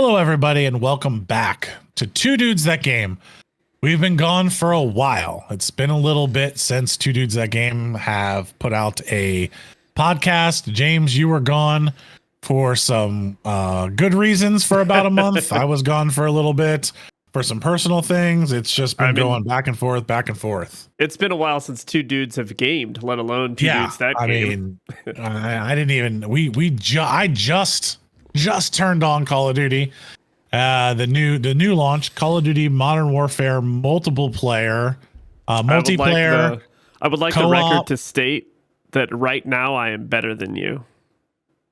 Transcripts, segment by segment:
Hello, everybody, and welcome back to Two Dudes That Game. We've been gone for a while. It's been a little bit since Two Dudes That Game have put out a podcast. James, you were gone for some good reasons for about a month. I was gone for a little bit for some personal things. It's just been going back and forth, back and forth. It's been a while since two dudes have gamed, let alone two dudes that game. I didn't even. I just turned on Call of Duty, the new launch, Call of Duty Modern Warfare multiplayer. I would like the record to state that right now I am better than you.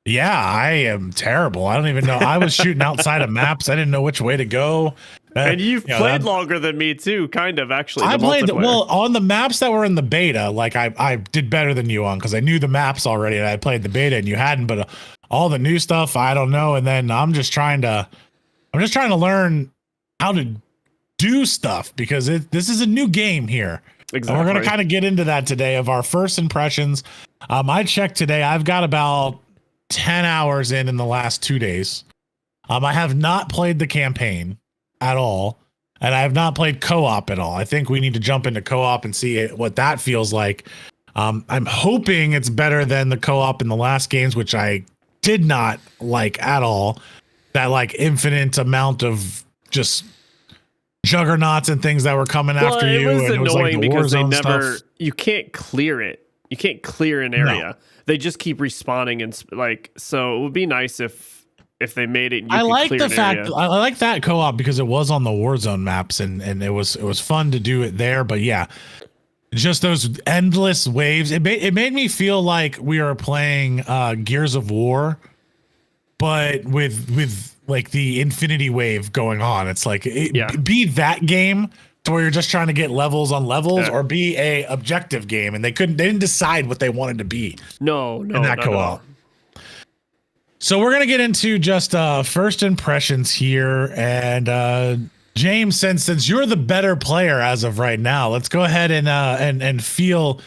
Yeah, I am terrible. I don't even know. I was shooting outside of maps. I didn't know which way to go. And you've played longer than me too, kind of, actually. I played on the maps that were in the beta. Like I did better than you on because I knew the maps already, and I played the beta and you hadn't. But all the new stuff, I don't know. And then I'm just trying to learn how to do stuff because this is a new game here. Exactly. And we're going to kind of get into that today of our first impressions. I checked today. I've got about 10 hours in the last 2 days. I have not played the campaign at all, and I have not played co-op at all. I think we need to jump into co-op and see what that feels like. I'm hoping it's better than the co-op in the last games, which I did not like at all. That like infinite amount of just juggernauts and things that were coming after you. It was and annoying it was like because they never. Stuff. You can't clear it. You can't clear an area. No. They just keep respawning and so it would be nice if they made it. And I like the fact I like that co-op because it was on the Warzone maps and it was fun to do it there. But yeah, just those endless waves. It made me feel like we were playing Gears of War, but with like the infinity wave going on. It's like be that game to where you're just trying to get levels on levels, or be a objective game, and they didn't decide what they wanted to be. No, in that co-op. So we're gonna get into just first impressions here, and James, since you're the better player as of right now, let's go ahead and feel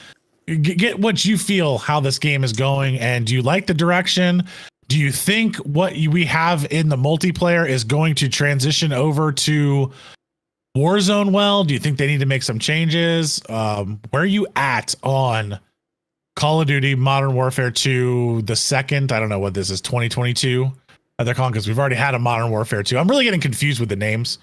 get what you feel how this game is going, and do you like the direction? Do you think what we have in the multiplayer is going to transition over to Warzone well? Do you think they need to make some changes? Where are you at on Call of Duty Modern Warfare 2, the second? I don't know what this is, 2022 that they're calling, because we've already had a Modern Warfare 2. I'm really getting confused with the names.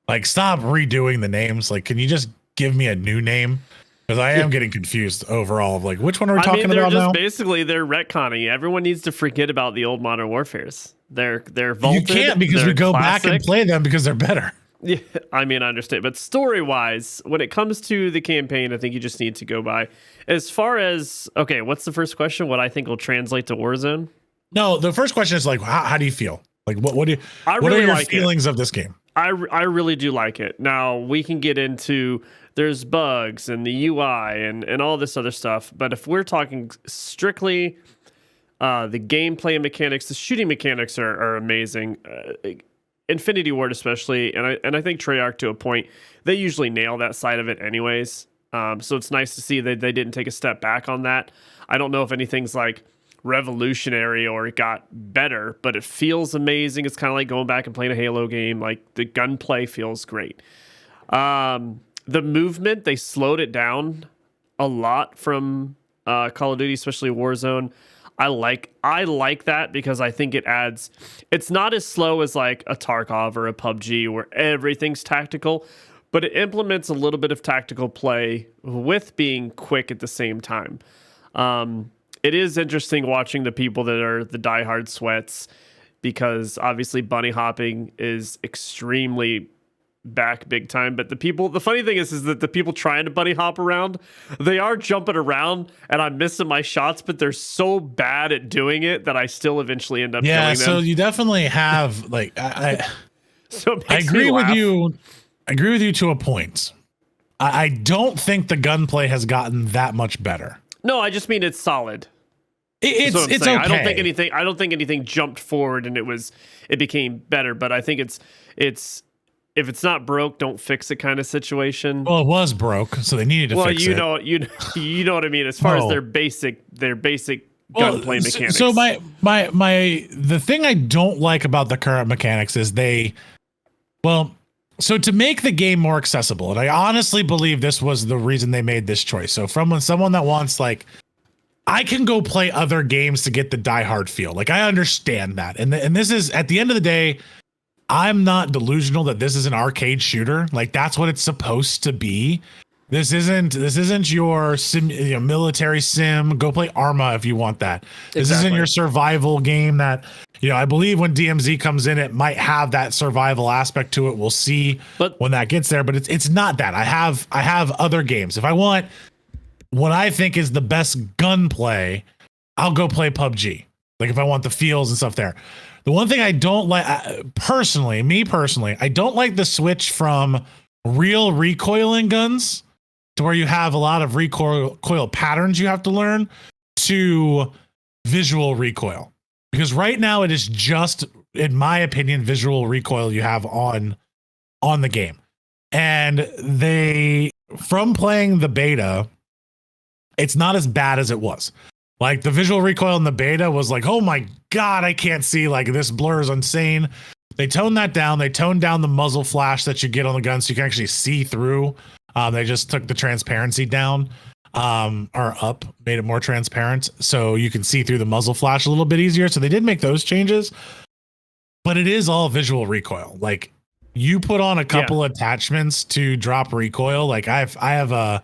Like, stop redoing the names. Like, can you just give me a new name? Because I am getting confused overall of like, which one are we talking about now? Basically, they're retconning. Everyone needs to forget about the old Modern Warfares. They're vaulted. You can't, because we go back and play them because they're better. Yeah, I mean, I understand. But story-wise, when it comes to the campaign, I think you just need to go by. As far as, okay, what's the first question? What I think will translate to Warzone? No, the first question is like, how do you feel? Like, what are your feelings of this game? I really do like it. Now, we can get into, there's bugs and the UI and all this other stuff. But if we're talking strictly the gameplay mechanics, the shooting mechanics are amazing. Infinity Ward especially, and I think Treyarch to a point, they usually nail that side of it anyways. So it's nice to see that they didn't take a step back on that. I don't know if anything's like revolutionary or it got better, but it feels amazing. It's kind of like going back and playing a Halo game. Like the gunplay feels great. The movement, they slowed it down a lot from Call of Duty, especially Warzone. I like that because I think it adds, it's not as slow as like a Tarkov or a PUBG where everything's tactical, but it implements a little bit of tactical play with being quick at the same time. It is interesting watching the people that are the diehard sweats, because obviously bunny hopping is extremely back big time, but the funny thing is that the people trying to bunny hop around, they are jumping around and I'm missing my shots, but they're so bad at doing it that I still eventually end up killing them. So you definitely have like I agree with you. I agree with you to a point. I don't think the gunplay has gotten that much better. No, I just mean it's solid. It's okay. I don't think anything jumped forward and it became better, but I think it's if it's not broke, don't fix it kind of situation. Well, it was broke, so they needed to fix it. Well, you know what I mean. As far as their basic gunplay mechanics. So the thing I don't like about the current mechanics is so to make the game more accessible, and I honestly believe this was the reason they made this choice. So from someone that wants like, I can go play other games to get the Die Hard feel. Like I understand that, and this is at the end of the day, I'm not delusional that this is an arcade shooter. Like that's what it's supposed to be. This isn't your military sim. Go play Arma if you want that. This isn't your survival game that, I believe when DMZ comes in, it might have that survival aspect to it. We'll see when that gets there, but it's not that. I have other games. If I want what I think is the best gunplay, I'll go play PUBG. Like if I want the feels and stuff there. The one thing I don't like personally, I don't like the switch from real recoiling guns to where you have a lot of recoil patterns you have to learn to visual recoil. Because right now it is just, in my opinion, visual recoil you have on the game. And from playing the beta, it's not as bad as it was. Like the visual recoil in the beta was like, oh my God, I can't see, like this blur is insane. They toned that down. They toned down the muzzle flash that you get on the gun so you can actually see through. They just took the transparency down or up, made it more transparent so you can see through the muzzle flash a little bit easier. So they did make those changes, but it is all visual recoil. Like you put on a couple attachments to drop recoil. Like I have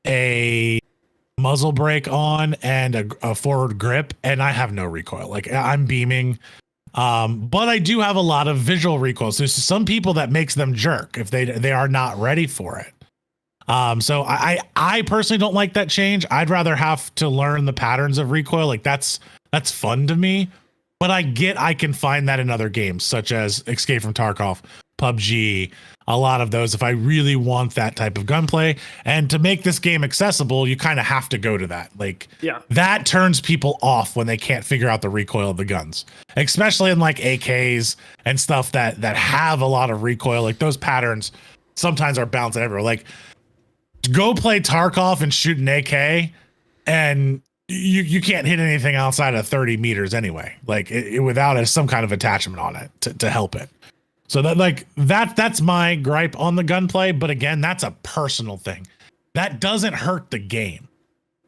a muzzle brake on and a forward grip, and I have no recoil. Like I'm beaming. But I do have a lot of visual recoil. So there's some people that makes them jerk if they are not ready for it. So I personally don't like that change. I'd rather have to learn the patterns of recoil. Like that's fun to me, but I can find that in other games such as Escape from Tarkov, PUBG, a lot of those if I really want that type of gunplay. And to make this game accessible, you kind of have to go to that. Like that turns people off when they can't figure out the recoil of the guns, especially in like AKs and stuff that have a lot of recoil. Like those patterns sometimes are bouncing everywhere. Like go play Tarkov and shoot an AK and you can't hit anything outside of 30 meters anyway, like without some kind of attachment on it to help it. So that's my gripe on the gunplay. But again, that's a personal thing. That doesn't hurt the game.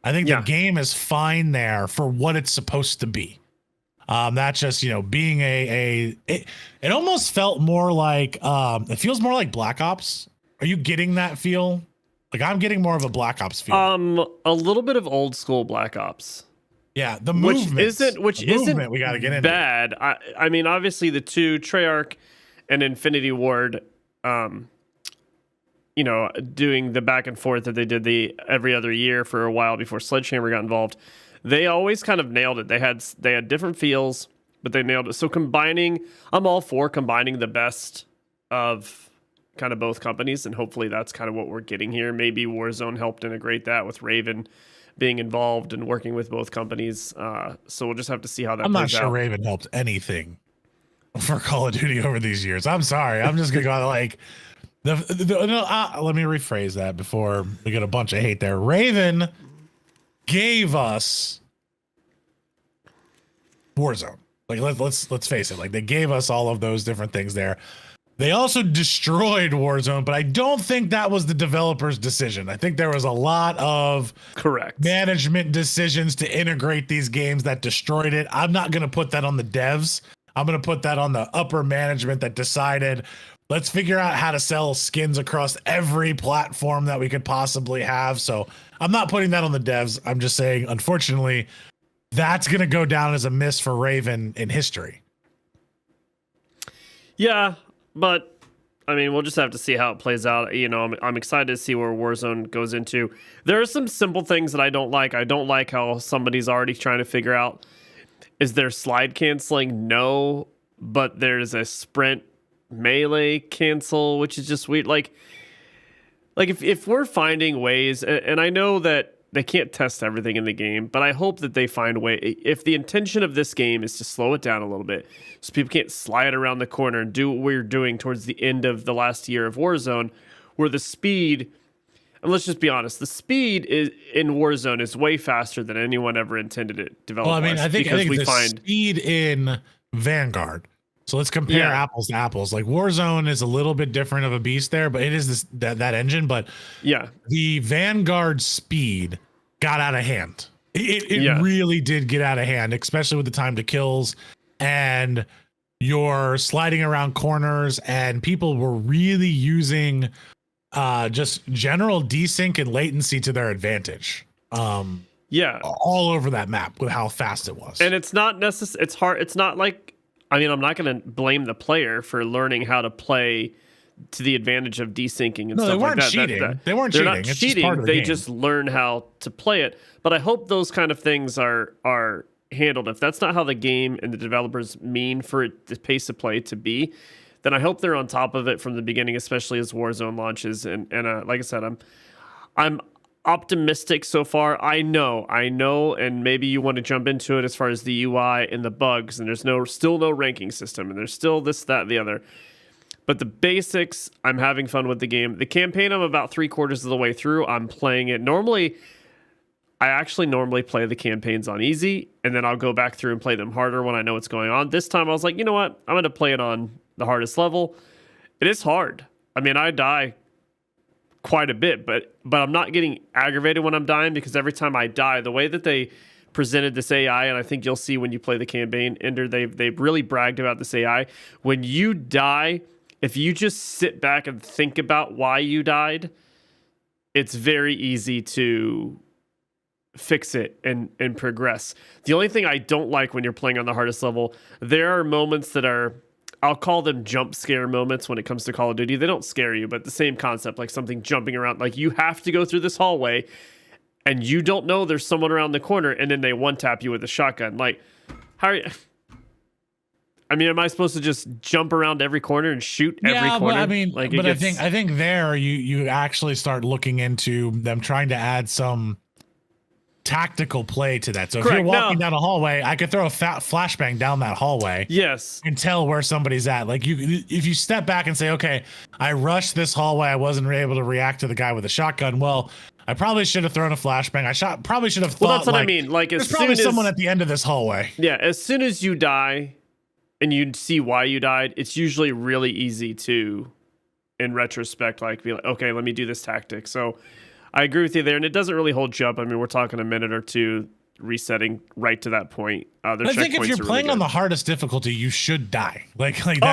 I think the game is fine there for what it's supposed to be. That's just, being it almost felt more like, it feels more like Black Ops. Are you getting that feel? Like I'm getting more of a Black Ops feel. A little bit of old school Black Ops. Yeah, the movement, which isn't we got to get into. Bad. I mean, obviously the two Treyarch and Infinity Ward, doing the back and forth that they did every other year for a while before Sledgehammer got involved, they always kind of nailed it. They had different feels, but they nailed it. So I'm all for combining the best of kind of both companies, and hopefully that's kind of what we're getting here. Maybe Warzone helped integrate that with Raven being involved and working with both companies. So we'll just have to see how that plays out. I'm not sure Raven helped anything for Call of Duty over these years. I'm sorry. I'm just gonna go like let me rephrase that before we get a bunch of hate there. Raven gave us Warzone. Like let's face it. Like they gave us all of those different things there. They also destroyed Warzone, but I don't think that was the developer's decision. I think there was a lot of management decisions to integrate these games that destroyed it. I'm not going to put that on the devs. I'm going to put that on the upper management that decided, let's figure out how to sell skins across every platform that we could possibly have. So I'm not putting that on the devs. I'm just saying, unfortunately, that's going to go down as a miss for Raven in history. Yeah, but I mean, we'll just have to see how it plays out. I'm excited to see where Warzone goes into. There are some simple things that I don't like. I don't like how somebody's already trying to figure out, is there slide canceling? No, but there's a sprint melee cancel, which is just weird. Like if we're finding ways, and I know that they can't test everything in the game, but I hope that they find a way. If the intention of this game is to slow it down a little bit so people can't slide around the corner and do what we're doing towards the end of the last year of Warzone, where the speed And let's just be honest, the speed is in Warzone is way faster than anyone ever intended it developed. Well, I mean, I think we the find speed in Vanguard. So let's compare Yeah. apples to apples. Like Warzone is a little bit different of a beast there, but it is that engine. But yeah, the Vanguard speed got out of hand. It Yeah. really did get out of hand, especially with the time to kills, and you're sliding around corners, and people were really using just general desync and latency to their advantage. yeah. All over that map with how fast it was. And it's not necessary. It's hard. It's not like, I mean, I'm not going to blame the player for learning how to play to the advantage of desyncing and No, stuff they weren't like that. cheating. They weren't They're cheating. not It's just cheating. part of the They game. just learn how to play it. But I hope those kind of things are handled. If that's not how the game and the developers mean for it, the pace of play to be, then I hope they're on top of it from the beginning, especially as Warzone launches. And like I said, I'm optimistic so far. I know, and maybe you want to jump into it as far as the UI and the bugs, and there's still no ranking system, and there's still this, that, and the other. But the basics, I'm having fun with the game. The campaign, I'm about 3/4 of the way through. I'm playing it. I actually normally play the campaigns on easy, and then I'll go back through and play them harder when I know what's going on. This time I was like, you know what? I'm going to play it on the hardest level. It is hard. I mean, I die quite a bit, but I'm not getting aggravated when I'm dying, because every time I die, the way that they presented this AI, and I think you'll see when you play the campaign, Ender, they've really bragged about this AI. When you die, if you just sit back and think about why you died, it's very easy to fix it and progress. The only thing I don't like when you're playing on the hardest level, there are moments that are, I'll call them jump scare moments when it comes to Call of Duty. They don't scare you, but the same concept, like something jumping around, like you have to go through this hallway and you don't know there's someone around the corner, and then they one tap you with a shotgun. Like, how are you? I mean, am I supposed to just jump around every corner and shoot every corner? But I mean, like, but I think there you actually start looking into them trying to add some tactical play to that. So if you're walking down a hallway, I could throw a fat flashbang down that hallway. Yes. And tell where somebody's at. Like if you step back and say, okay, I rushed this hallway, I wasn't able to react to the guy with the shotgun. Well, I probably should have thrown a flashbang. Probably should have thought. Well, that's what I mean. Like, there's probably someone at the end of this hallway. Yeah, as soon as you die and you see why you died, it's usually really easy to, in retrospect, like be like, okay, let me do this tactic. So I agree with you there, and it doesn't really hold you up. I mean, we're talking a minute or two resetting right to that point. I think if you're playing on the hardest difficulty, you should die. Like that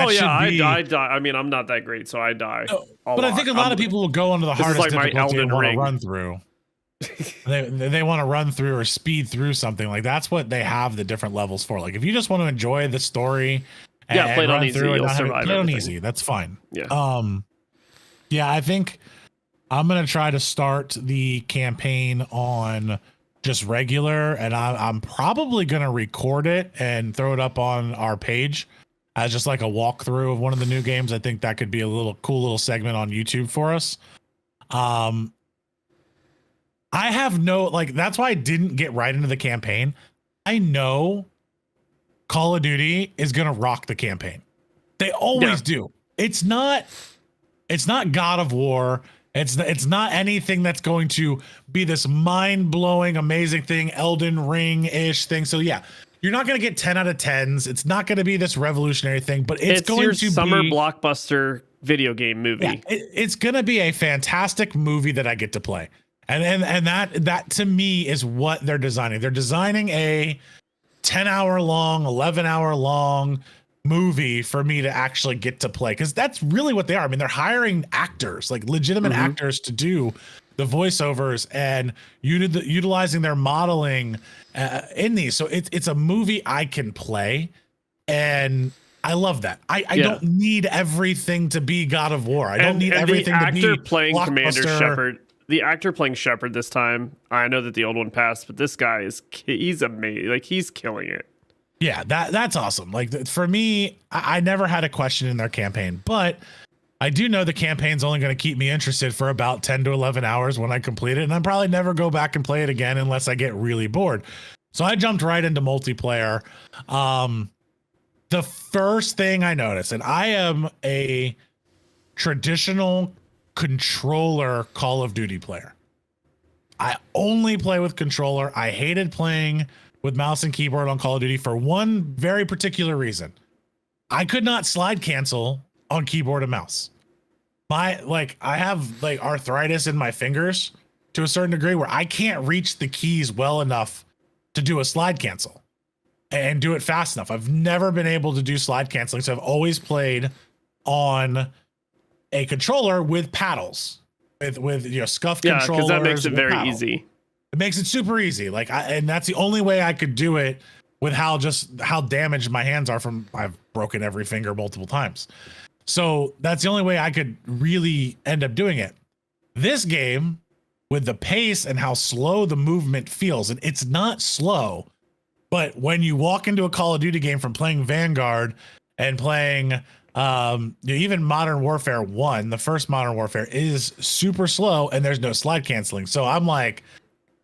I die. I mean, I'm not that great, so I die. But I think a lot of people will go onto the hardest difficulty and want to run through. they want to run through or speed through something. Like that's what they have the different levels for. Like if you just want to enjoy the story and play it on run easy, through you'll and survive play it on everything. easy, that's fine. Yeah. Yeah, I think I'm gonna try to start the campaign on just regular, and I'm probably gonna record it and throw it up on our page as just like a walkthrough of one of the new games. I think that could be a cool little segment on YouTube for us. I have that's why I didn't get right into the campaign. I know Call of Duty is gonna rock the campaign. They always do. It's not God of War. It's not anything that's going to be this mind-blowing, amazing thing, Elden Ring-ish thing. So yeah, you're not going to get 10 out of 10s. It's not going to be this revolutionary thing, but it's going your to summer be blockbuster video game movie. Yeah, it's going to be a fantastic movie that I get to play. And that to me is what they're designing. They're designing a 10-hour long, 11-hour long movie for me to actually get to play, because that's really what they are. I mean, they're hiring actors, like legitimate actors, to do the voiceovers and utilizing their modeling in these. So it's a movie I can play, and I love that. I don't need everything to be God of War. I don't need everything to be the actor playing Commander Blockbuster. Shepard. The actor playing Shepard this time, I know that the old one passed, but this guy he's amazing. Like, he's killing it. Yeah, that's awesome. Like for me, I never had a question in their campaign, but I do know the campaign's only going to keep me interested for about 10 to 11 hours when I complete it, and I'll probably never go back and play it again unless I get really bored. So I jumped right into multiplayer. The first thing I noticed, and I am a traditional controller Call of Duty player. I only play with controller. I hated playing with mouse and keyboard on Call of Duty for one very particular reason. I could not slide cancel on keyboard and mouse. I have like arthritis in my fingers to a certain degree where I can't reach the keys well enough to do a slide cancel and do it fast enough. I've never been able to do slide canceling, so I've always played on a controller with paddles, with scuff controllers. Yeah, because that makes it very paddle. easy. It makes it super easy. And that's the only way I could do it with how damaged my hands are from I've broken every finger multiple times. So that's the only way I could really end up doing it. This game, with the pace and how slow the movement feels, and it's not slow, but when you walk into a Call of Duty game from playing Vanguard and playing even Modern Warfare 1, the first Modern Warfare is super slow and there's no slide canceling. So I'm like,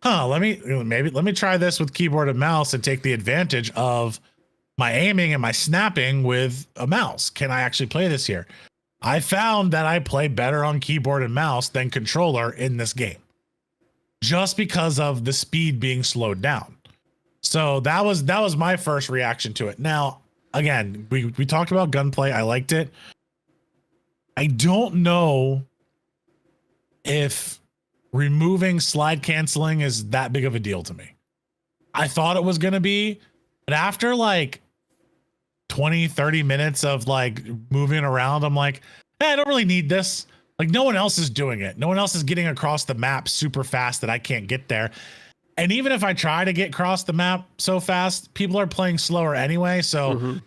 let me try this with keyboard and mouse and take the advantage of my aiming and my snapping with a mouse. Can I actually play this here? I found that I play better on keyboard and mouse than controller in this game, just because of the speed being slowed down. So that was my first reaction to it. Now, again, we talked about gunplay. I liked it. I don't know if removing slide canceling is that big of a deal to me. I thought it was going to be, but after like 20, 30 minutes of like moving around, I'm like, I don't really need this. Like, no one else is doing it. No one else is getting across the map super fast that I can't get there. And even if I try to get across the map so fast, people are playing slower anyway. So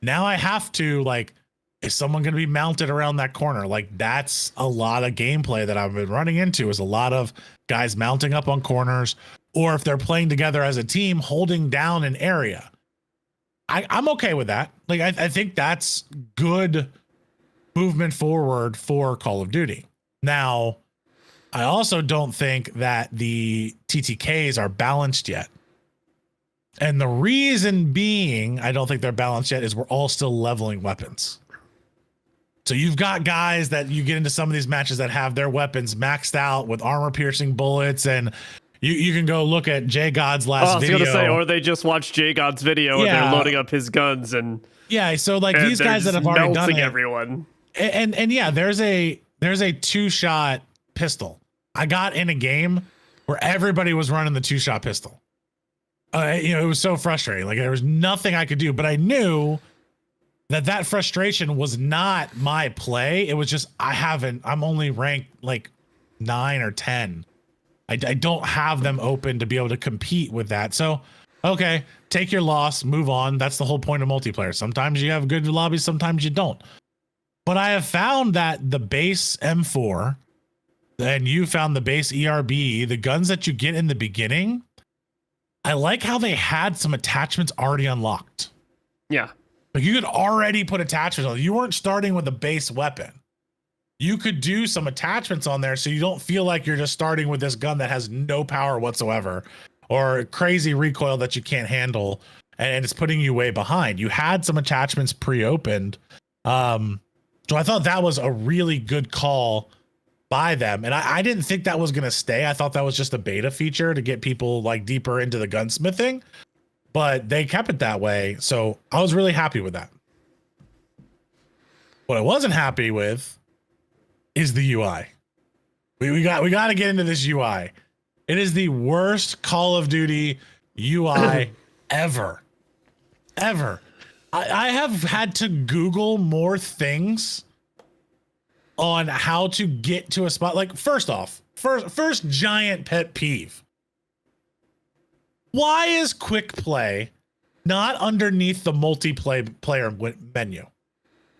now I have to, like, is someone going to be mounted around that corner? Like, that's a lot of gameplay that I've been running into, is a lot of guys mounting up on corners, or if they're playing together as a team, holding down an area. I'm okay with that. Like, I think that's good movement forward for Call of Duty. Now, I also don't think that the TTKs are balanced yet. And the reason being I don't think they're balanced yet is we're all still leveling weapons. So you've got guys that you get into some of these matches that have their weapons maxed out with armor piercing bullets, and you can go look at J God's last video. I was gonna say, or they just watch J God's video and they're loading up his guns and so like these guys that have already done it, everyone. And yeah, there's a 2-shot pistol. I got in a game where everybody was running the 2-shot pistol. It was so frustrating. Like, there was nothing I could do, but I knew that frustration was not my play. It was just, I'm only ranked like 9 or 10. I don't have them open to be able to compete with that. So, okay, take your loss, move on. That's the whole point of multiplayer. Sometimes you have good lobbies, sometimes you don't. But I have found that the base M4, and you found the base ERB, the guns that you get in the beginning, I like how they had some attachments already unlocked. Yeah. Like, you could already put attachments on. You weren't starting with a base weapon. You could do some attachments on there so you don't feel like you're just starting with this gun that has no power whatsoever, or crazy recoil that you can't handle, and it's putting you way behind. You had some attachments pre-opened. So I thought that was a really good call by them. And I didn't think that was going to stay. I thought that was just a beta feature to get people like deeper into the gunsmithing, but they kept it that way. So I was really happy with that. What I wasn't happy with is the UI. We got to get into this UI. It is the worst Call of Duty UI ever. I have had to Google more things on how to get to a spot. Like, first giant pet peeve. Why is quick play not underneath the multiplayer menu?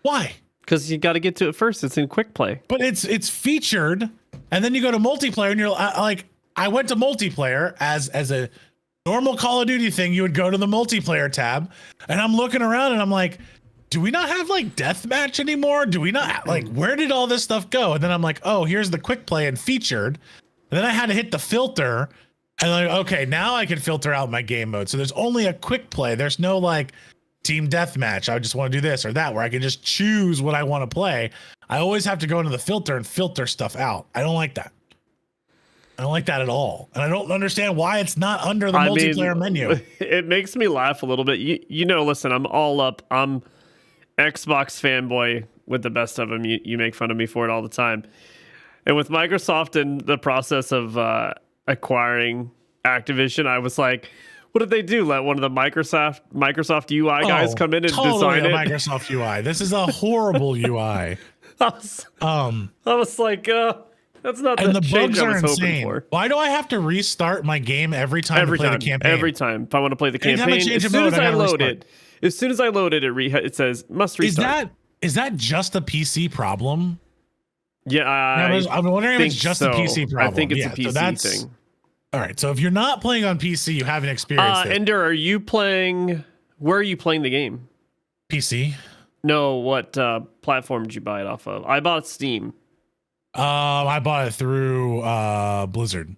Why? Because you got to get to it first. It's in quick play. But it's featured, and then you go to multiplayer, and you're like, I went to multiplayer as a normal Call of Duty thing. You would go to the multiplayer tab, and I'm looking around, and I'm like, do we not have like deathmatch anymore? Do we not, like, where did all this stuff go? And then I'm like, oh, here's the quick play and featured. And then I had to hit the filter, and like, okay, now I can filter out my game mode. So there's only a quick play. There's no like team deathmatch. I just want to do this or that, where I can just choose what I want to play. I always have to go into the filter and filter stuff out. I don't like that. I don't like that at all. And I don't understand why it's not under the multiplayer menu. It makes me laugh a little bit. You know, listen, I'm all up. I'm Xbox fanboy with the best of them. You make fun of me for it all the time. And with Microsoft and the process of acquiring Activision, I was like, what did they do? Let one of the Microsoft UI guys come in and design it? Microsoft UI. This is a horrible UI. I was like, that's not and the bugs I are was hoping insane. for. Why do I have to restart my game every time to play the campaign? Every time. If I want to play the Anytime I campaign, change as a soon mode, as I I gotta load restart. it says must restart. Is that just a PC problem? Yeah, I'm wondering if it's just a PC problem. I think it's a so PC thing. All right. So if you're not playing on PC, you haven't experienced it. Ender, are you playing? Where are you playing the game? PC. No, what platform did you buy it off of? I bought Steam. I bought it through Blizzard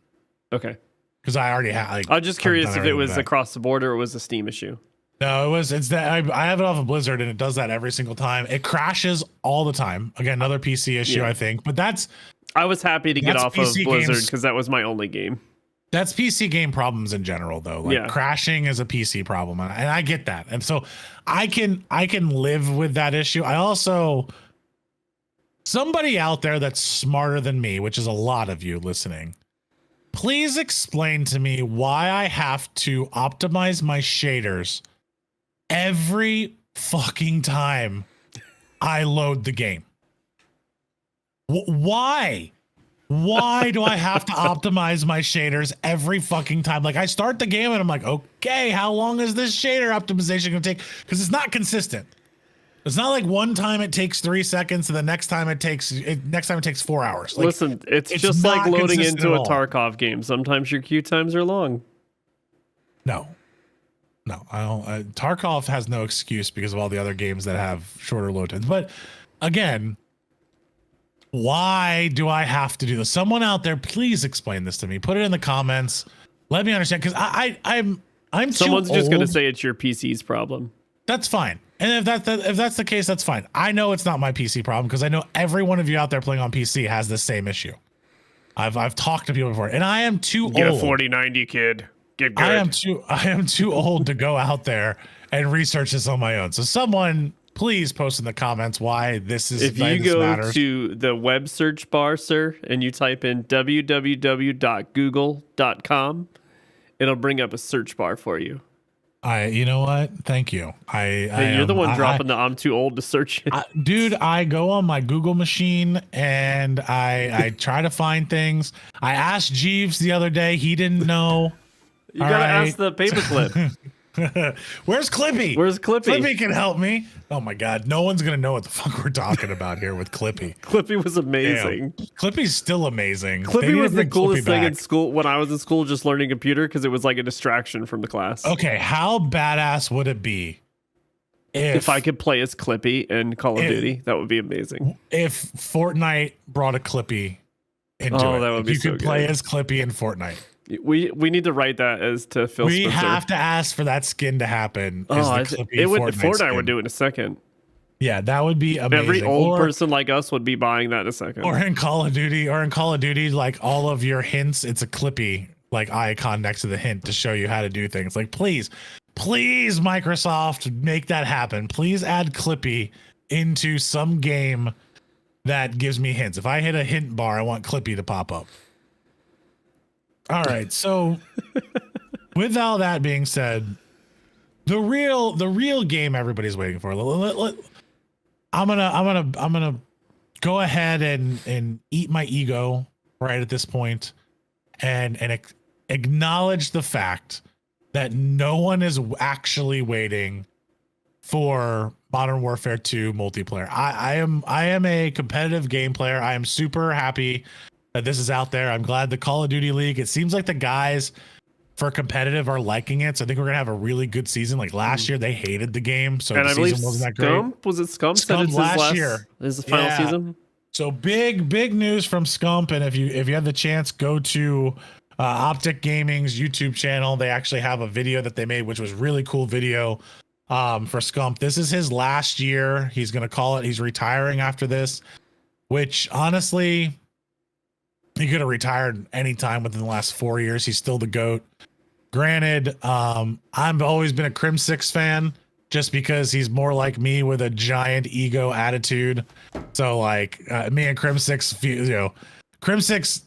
Okay. because I already had. Like, I'm just curious I've done if it was everything back. across the board or it was a Steam issue. No, it's that I have it off of Blizzard and it does that every single time. It crashes all the time. Again, another PC issue, Yeah. I think. But I was happy to get That's off of PC Blizzard games. because that was my only game. that's PC game problems in general, though. Like Yeah. crashing is a PC problem, and I get that. And so I can live with that issue. I also somebody out there that's smarter than me, which is a lot of you listening. Please explain to me why I have to optimize my shaders every fucking time I load the game. Why? Why do I have to optimize my shaders every fucking time? Like I start the game and I'm like, okay, how long is this shader optimization going to take? Because it's not consistent. It's not like one time it takes 3 seconds and the next time it takes 4 hours. Like, Listen, it's just not like loading consistent into at a all. Tarkov game. Sometimes your queue times are long. No, I don't. Tarkov has no excuse because of all the other games that have shorter load times. But again, why do I have to do this? Someone out there, please explain this to me. Put it in the comments. Let me understand because I'm Someone's too just going to old. say it's your PC's problem. That's fine. And if that's the case, that's fine. I know it's not my PC problem because I know every one of you out there playing on PC has the same issue. I've talked to people before, and I am too Get old. a 4090, kid. Get good. I am too old to go out there and research this on my own. So someone please post in the comments why this is. If why you this go matters. to the web search bar, sir, and you type in www.google.com, it'll bring up a search bar for you. you know what? Thank you. You're the one dropping the I'm too old to search it. Dude, I go on my Google machine and I try to find things. I asked Jeeves the other day. He didn't know. You gotta right. ask the paperclip. Where's Clippy? Where's Clippy? Clippy can help me. Oh my God. No one's going to know what the fuck we're talking about here with Clippy. Clippy was amazing. Damn. Clippy's still amazing. They Clippy need to was the bring coolest Clippy thing in back. school when I was in school just learning computer because it was like a distraction from the class. Okay, how badass would it be If I could play as Clippy in Call of Duty, that would be amazing. if Fortnite brought a Clippy into Oh, it? that would If be you so could play good. as Clippy in Fortnite. We need to write that as to Phil We Spencer. have to ask for that skin to happen. Is the Clippy it would Fortnite Fortnite would skin. do it in a second. Yeah, that would be amazing. Every old Or- person like us would be buying that in a second. Or in Call of Duty, like all of your hints, it's a Clippy like icon next to the hint to show you how to do things. Like, please, Microsoft, make that happen. Please add Clippy into some game that gives me hints. If I hit a hint bar, I want Clippy to pop up. All right, so with all that being said, the real game everybody's waiting for. I'm gonna go ahead and eat my ego right at this point and acknowledge the fact that no one is actually waiting for Modern Warfare 2 multiplayer. I am a competitive game player. I am super happy that this is out there. I'm glad the Call of Duty League, it seems like the guys for competitive are liking it. So I think we're gonna have a really good season. Like last year, they hated the game, so and the I believe season wasn't that great. Scum said Scum it's his last year. His final Yeah. season. So big news from Scump, and if you have the chance, go to Optic Gaming's YouTube channel. They actually have a video that they made, which was really cool video for Scump. This is his last year. He's gonna call it. He's retiring after this. which honestly, he could have retired anytime within the last 4 years. He's still the GOAT. Granted, I've always been a Crim6 fan just because he's more like me with a giant ego attitude. So like me and Crim6, Crim6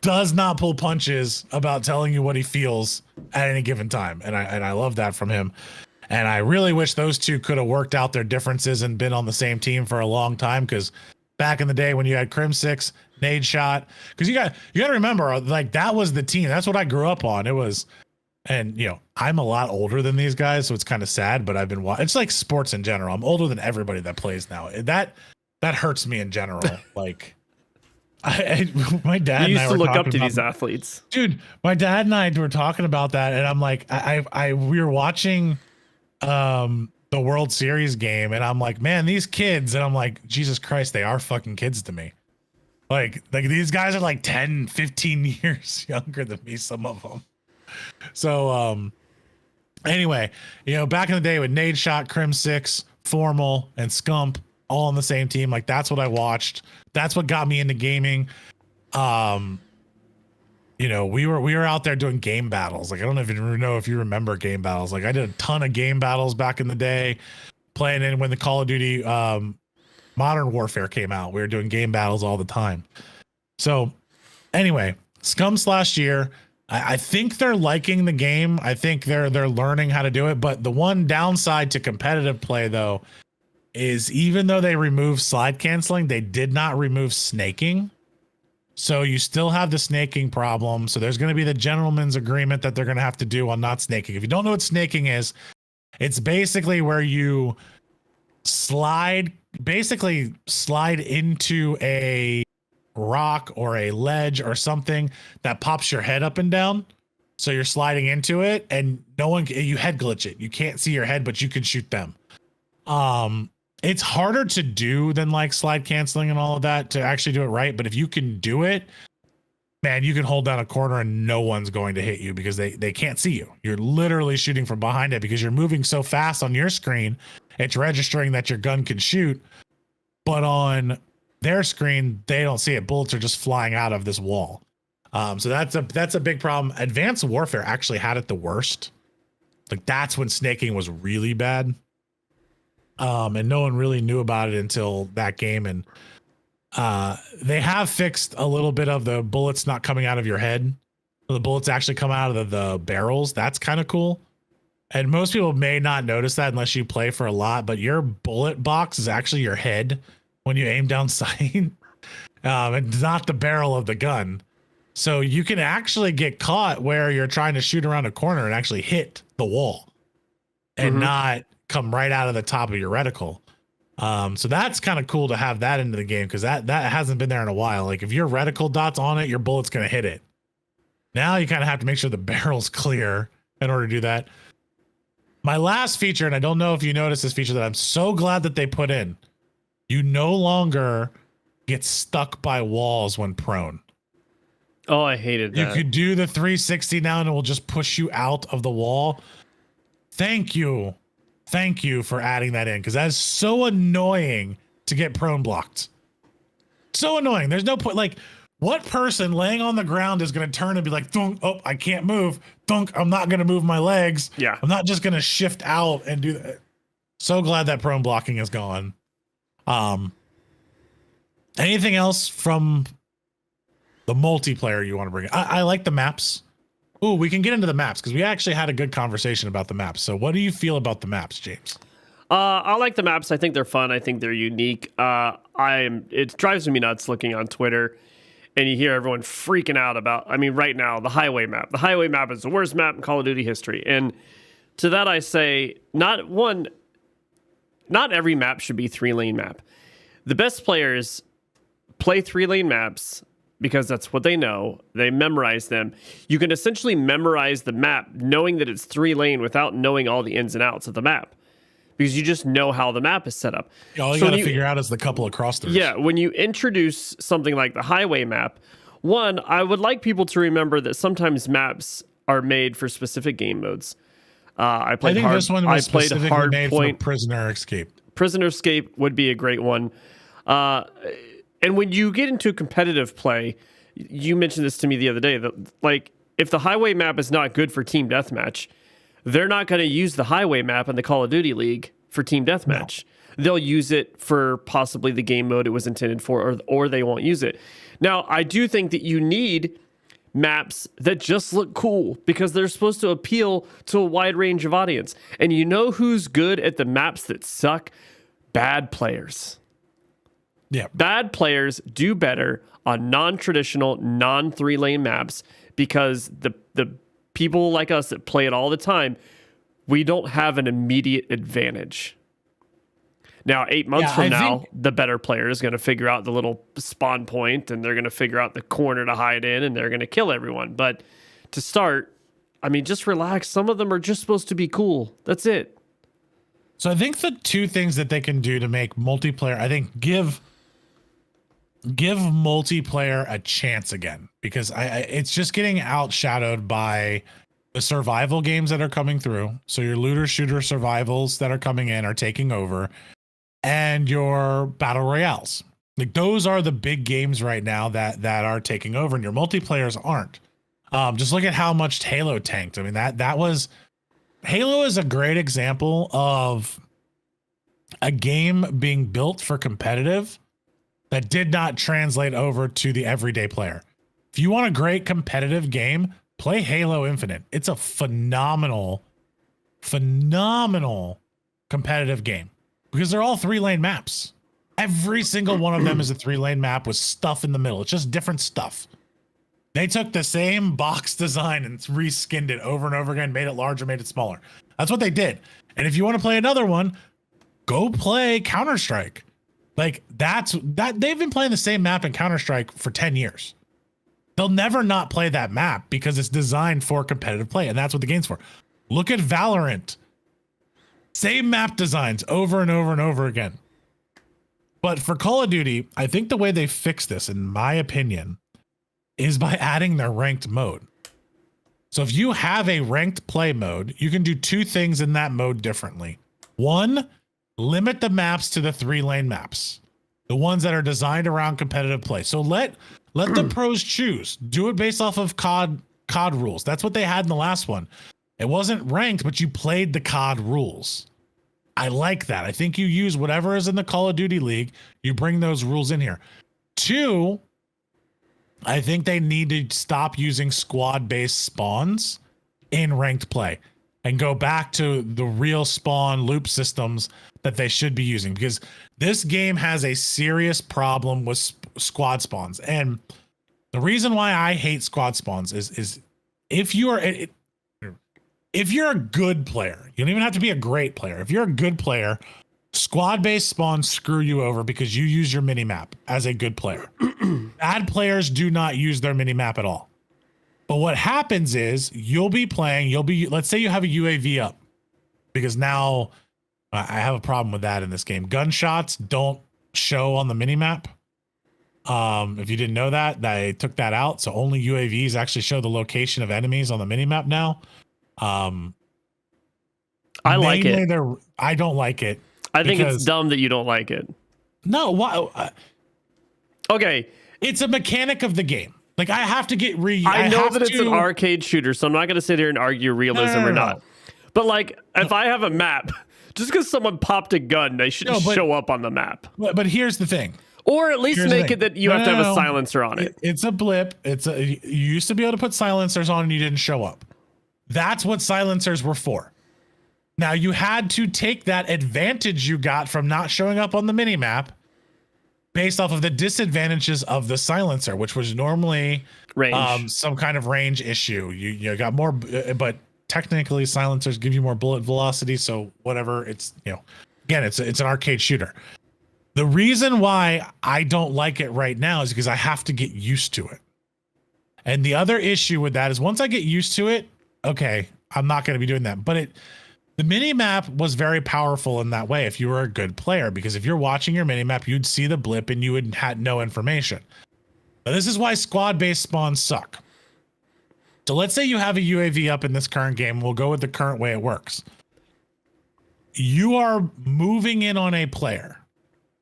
does not pull punches about telling you what he feels at any given time. And I love that from him. And I really wish those two could have worked out their differences and been on the same team for a long time. Because back in the day when you had Crim6, Nadeshot, because you got to remember, like, that was the team. That's what I grew up on. It was, and I'm a lot older than these guys, so it's kind of sad. But I've been watching. It's like sports in general. I'm older than everybody that plays now. That hurts me in general. Like, my dad. You used and I to were look up talking to about, these athletes, dude. My dad and I were talking about that, and I'm like, we were watching the World Series game, and I'm like, man, these kids, and I'm like, Jesus Christ, they are fucking kids to me. Like these guys are like 10, 15 years younger than me, some of them. So anyway, back in the day with Nadeshot, Crim6, Formal, and Scump all on the same team, like that's what I watched. That's what got me into gaming. We were out there doing game battles. Like, I don't even know if you remember game battles. Like, I did a ton of game battles back in the day, playing in when the Call of Duty Modern Warfare came out. We were doing game battles all the time. So anyway, Scums last year, I think they're liking the game. I think they're learning how to do it. But the one downside to competitive play, though, is even though they removed slide canceling, they did not remove snaking. So you still have the snaking problem. So there's going to be the gentleman's agreement that they're going to have to do on not snaking. If you don't know what snaking is, it's basically where you slide into a rock or a ledge or something that pops your head up and down. So you're sliding into it, and you head glitch it. You can't see your head, but you can shoot them. It's harder to do than like slide canceling and all of that to actually do it right. But if you can do it, man, you can hold down a corner and no one's going to hit you because they can't see you. You're literally shooting from behind it because you're moving so fast on your screen. It's registering that your gun can shoot, but on their screen, they don't see it. Bullets are just flying out of this wall. So that's a big problem. Advanced Warfare actually had it the worst. Like, that's when snaking was really bad. And no one really knew about it until that game. And they have fixed a little bit of the bullets not coming out of your head. The bullets actually come out of the barrels. That's kind of cool. And most people may not notice that unless you play for a lot, but your bullet box is actually your head when you aim down sight. It's not the barrel of the gun. So you can actually get caught where you're trying to shoot around a corner and actually hit the wall and not come right out of the top of your reticle. So that's kind of cool to have that into the game, because that hasn't been there in a while. Like, if your reticle dot's on it, your bullet's going to hit it. Now you kind of have to make sure the barrel's clear in order to do that. My last feature, and I don't know if you noticed this feature that I'm so glad that they put in, you no longer get stuck by walls when prone. Oh, I hated that. You could do the 360 now and it will just push you out of the wall. Thank you. Thank you for adding that in, because that is so annoying to get prone blocked. So annoying. There's no point. Like, what person laying on the ground is going to turn and be like, thunk, oh, I can't move. Thunk, I'm not going to move my legs. Yeah. I'm not just going to shift out and do that. So glad that prone blocking is gone. Anything else from the multiplayer you want to bring? I like the maps. Ooh, we can get into the maps because we actually had a good conversation about the maps. So what do you feel about the maps, James? I like the maps. I think they're fun. I think they're unique. It drives me nuts looking on Twitter and you hear everyone freaking out about, right now, the highway map. The highway map is the worst map in Call of Duty history. And to that I say, not every map should be 3-lane map. The best players play 3-lane maps because that's what they know. They memorize them. You can essentially memorize the map knowing that it's 3-lane without knowing all the ins and outs of the map, because you just know how the map is set up. Yeah, all you got to figure out is the couple of crossthroughs. Yeah, when you introduce something like the highway map, one, I would like people to remember that sometimes maps are made for specific game modes. I think this one was specifically made for Hardpoint. Prisoner Escape. Prisoner Escape would be a great one. And when you get into competitive play, you mentioned this to me the other day, that like if the highway map is not good for team deathmatch, they're not going to use the highway map in the Call of Duty League for team deathmatch. No. They'll use it for possibly the game mode it was intended for, or they won't use it. Now, I do think that you need maps that just look cool because they're supposed to appeal to a wide range of audience. And you know who's good at the maps that suck? Bad players. Yeah. Bad players do better on non-traditional, non-3-lane maps because the people like us that play it all the time, we don't have an immediate advantage. Now, 8 months from now, the better player is going to figure out the little spawn point, and they're going to figure out the corner to hide in, and they're going to kill everyone. But to start, I mean, just relax. Some of them are just supposed to be cool. That's it. So I think the two things that they can do to make multiplayer, I think give multiplayer a chance again, because it's just getting outshadowed by the survival games that are coming through. So your looter shooter survivals that are coming in are taking over, and your battle royales. Like those are the big games right now that are taking over, and your multiplayers aren't. Just look at how much Halo tanked. I mean, that was Halo is a great example of a game being built for competitive that did not translate over to the everyday player. If you want a great competitive game, play Halo Infinite. It's a phenomenal competitive game because they're all 3-lane maps. Every single one of them is a 3-lane map with stuff in the middle. It's just different stuff. They took the same box design and reskinned it over and over again, made it larger, made it smaller. That's what they did. And if you want to play another one, go play Counter-Strike. Like that they've been playing the same map in Counter-Strike for 10 years. They'll never not play that map because it's designed for competitive play, and that's what the game's for. Look at Valorant. Same map designs over and over and over again. But for Call of Duty, I think the way they fix this, in my opinion, is by adding their ranked mode. So if you have a ranked play mode, you can do two things in that mode differently. One, limit the maps to the 3-lane maps, the ones that are designed around competitive play. So let the pros choose. Do it based off of COD rules. That's what they had in the last one. It wasn't ranked, but you played the COD rules. I like that. I think you use whatever is in the Call of Duty League. You bring those rules in here. Two, I think they need to stop using squad-based spawns in ranked play and go back to the real spawn loop systems that they should be using, because this game has a serious problem with squad spawns. And the reason why I hate squad spawns is if you're a good player, you don't even have to be a great player. If you're a good player, squad-based spawns screw you over because you use your mini-map as a good player. Bad players do not use their mini-map at all. But what happens is you'll be playing, let's say you have a UAV up, because now I have a problem with that in this game. Gunshots don't show on the mini-map. If you didn't know that, they took that out. So only UAVs actually show the location of enemies on the mini-map now. I like it. I don't like it. I think it's dumb that you don't like it. No, why? Okay. It's a mechanic of the game. Like I have to get I know that it's an arcade shooter, so I'm not going to sit here and argue realism or not. But like, if I have a map, just because someone popped a gun, they should show up on the map. But here's the thing. Or at least make it that you have to have a silencer on it. It's a blip. You used to be able to put silencers on and you didn't show up. That's what silencers were for. Now you had to take that advantage you got from not showing up on the minimap based off of the disadvantages of the silencer, which was normally range. Some kind of range issue. You got more, but technically silencers give you more bullet velocity. So whatever, it's, again, it's an arcade shooter. The reason why I don't like it right now is because I have to get used to it. And the other issue with that is once I get used to it, okay, I'm not going to be doing that. But the mini map was very powerful in that way if you were a good player, because if you're watching your mini map, you'd see the blip and you would had no information. Now, this is why squad-based spawns suck. So let's say you have a UAV up in this current game. We'll go with the current way it works. You are moving in on a player.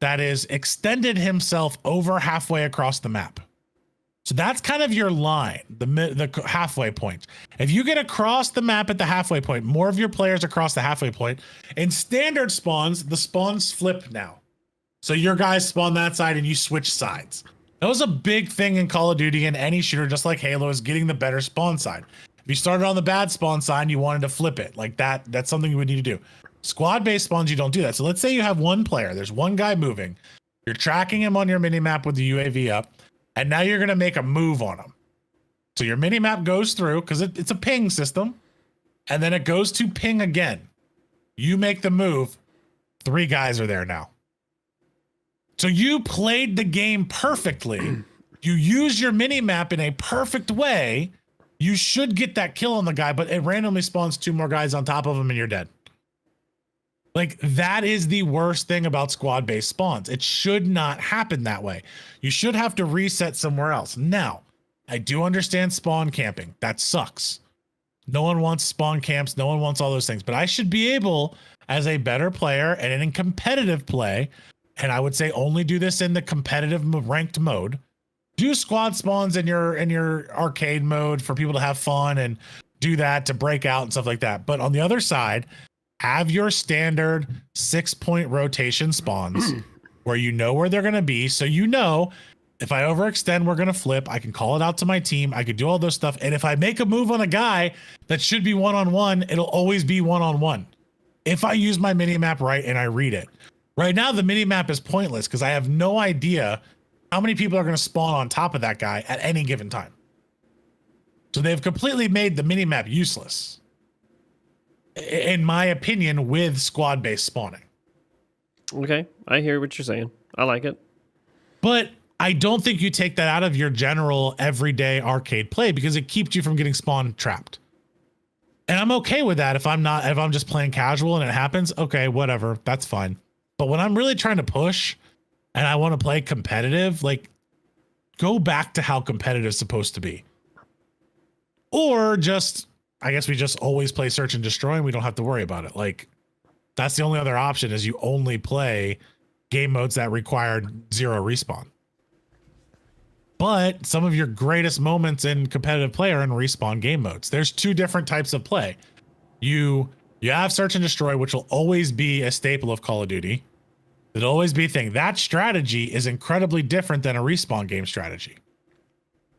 that is extended himself over halfway across the map. So that's kind of your line, the halfway point. If you get across the map at the halfway point, more of your players across the halfway point. In standard spawns, the spawns flip now. So your guys spawn that side and you switch sides. That was a big thing in Call of Duty and any shooter, just like Halo, is getting the better spawn side. If you started on the bad spawn side and you wanted to flip it, like that's something you would need to do. Squad-based spawns, you don't do that. So let's say you have one player, there's one guy moving. You're tracking him on your minimap with the UAV up. And now you're going to make a move on them. So your minimap goes through because it's a ping system. And then it goes to ping again. You make the move. 3 guys are there now. So you played the game perfectly. You use your minimap in a perfect way. You should get that kill on the guy, but it randomly spawns 2 more guys on top of him and you're dead. Like, that is the worst thing about squad-based spawns. It should not happen that way. You should have to reset somewhere else. Now, I do understand spawn camping. That sucks. No one wants spawn camps. No one wants all those things. But I should be able, as a better player and in competitive play, and I would say only do this in the competitive ranked mode, do squad spawns in your arcade mode for people to have fun and do that to break out and stuff like that. But on the other side, have your standard 6-point rotation spawns where you know where they're going to be. So you know, if I overextend, we're going to flip. I can call it out to my team. I could do all those stuff. And if I make a move on a guy that should be one-on-one, it'll always be one-on-one. If I use my minimap right and I read it. Right now, the minimap is pointless because I have no idea how many people are going to spawn on top of that guy at any given time. So they've completely made the minimap useless, in my opinion, with squad-based spawning. Okay, I hear what you're saying. I like it. But I don't think you take that out of your general everyday arcade play because it keeps you from getting spawn trapped. And I'm okay with that if I'm just playing casual and it happens, okay, whatever, that's fine. But when I'm really trying to push and I want to play competitive, like, go back to how competitive is supposed to be. Or just, I guess we just always play search and destroy and we don't have to worry about it. Like, that's the only other option, is you only play game modes that require 0 respawn. But some of your greatest moments in competitive play are in respawn game modes. There's 2 different types of play. You have search and destroy, which will always be a staple of Call of Duty. It'll always be a thing. That strategy is incredibly different than a respawn game strategy.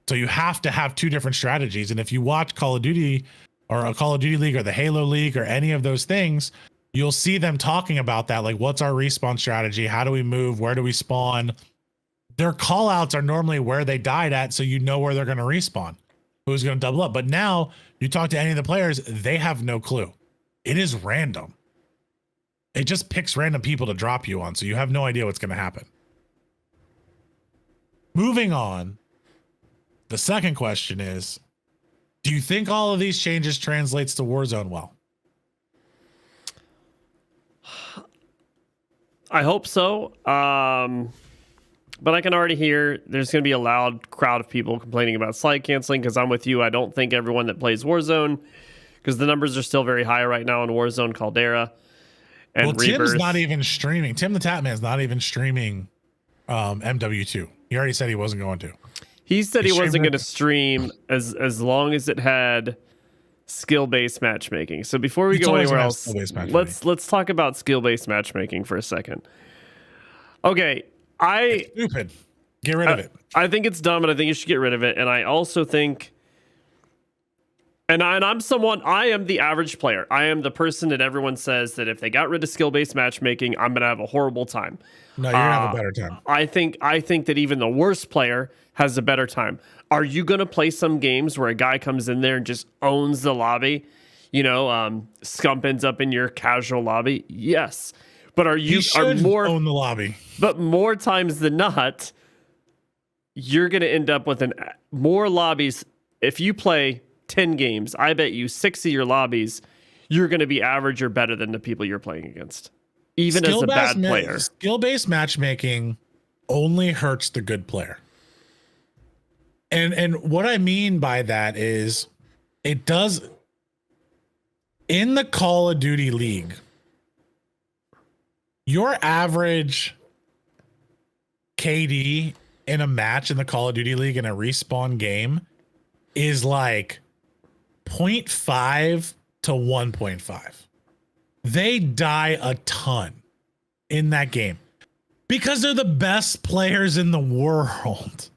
So you have to have 2 different strategies. And if you watch Call of Duty or a Call of Duty League or the Halo League or any of those things, you'll see them talking about that. Like, what's our respawn strategy? How do we move? Where do we spawn? Their call outs are normally where they died at. So you know where they're going to respawn, who's going to double up. But now you talk to any of the players, they have no clue. It is random. It just picks random people to drop you on. So you have no idea what's going to happen. Moving on. The second question is, do you think all of these changes translates to Warzone well? I hope so. But I can already hear there's going to be a loud crowd of people complaining about slide canceling, because I'm with you. I don't think everyone that plays Warzone, because the numbers are still very high right now in Warzone, Caldera, and well, Rebirth. Tim's not even streaming. Tim the Tatman's not even streaming MW2. He already said he wasn't going to. He said he wasn't going to stream as long as it had skill-based matchmaking. So before we go anywhere else, let's talk about skill-based matchmaking for a second. Okay, it's stupid. Get rid of it. I think it's dumb, and I think you should get rid of it. And I also think, I am the average player. I am the person that everyone says that if they got rid of skill-based matchmaking, I'm going to have a horrible time. No, you're gonna have a better time. I think that even the worst player has a better time. Are you going to play some games where a guy comes in there and just owns the lobby? You know, Scump ends up in your casual lobby. Yes. But own the lobby. But more times than not, you're going to end up with more lobbies. If you play 10 games, I bet you 6 of your lobbies, you're going to be average or better than the people you're playing against. Even as a bad player. Skill-based matchmaking only hurts the good player. And what I mean by that is, it does in the Call of Duty League, your average KD in a match in the Call of Duty League in a respawn game is like 0.5 to 1.5. They die a ton in that game because they're the best players in the world.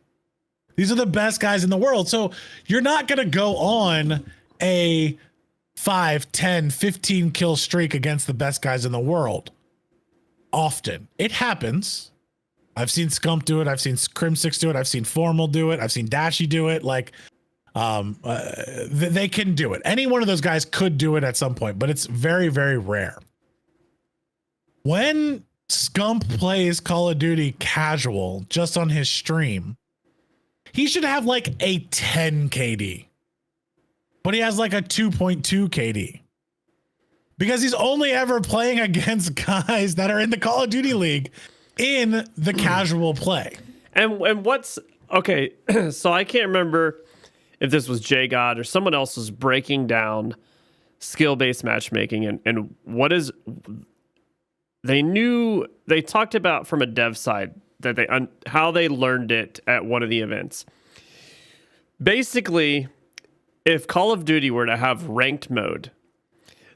These are the best guys in the world. So you're not going to go on a 5, 10, 15 kill streak against the best guys in the world often. It happens. I've seen Scump do it. I've seen Crim6 do it. I've seen Formal do it. I've seen Dashy do it. Like, they can do it. Any one of those guys could do it at some point, but it's very, very rare. When Scump plays Call of Duty casual just on his stream, he should have like a 10 KD, but he has like a 2.2 KD because he's only ever playing against guys that are in the Call of Duty League in the casual play. And what's okay? So I can't remember if this was J God or someone else was breaking down skill-based matchmaking and what is they talked about from a dev side that how they learned it at one of the events. Basically, if Call of Duty were to have ranked mode,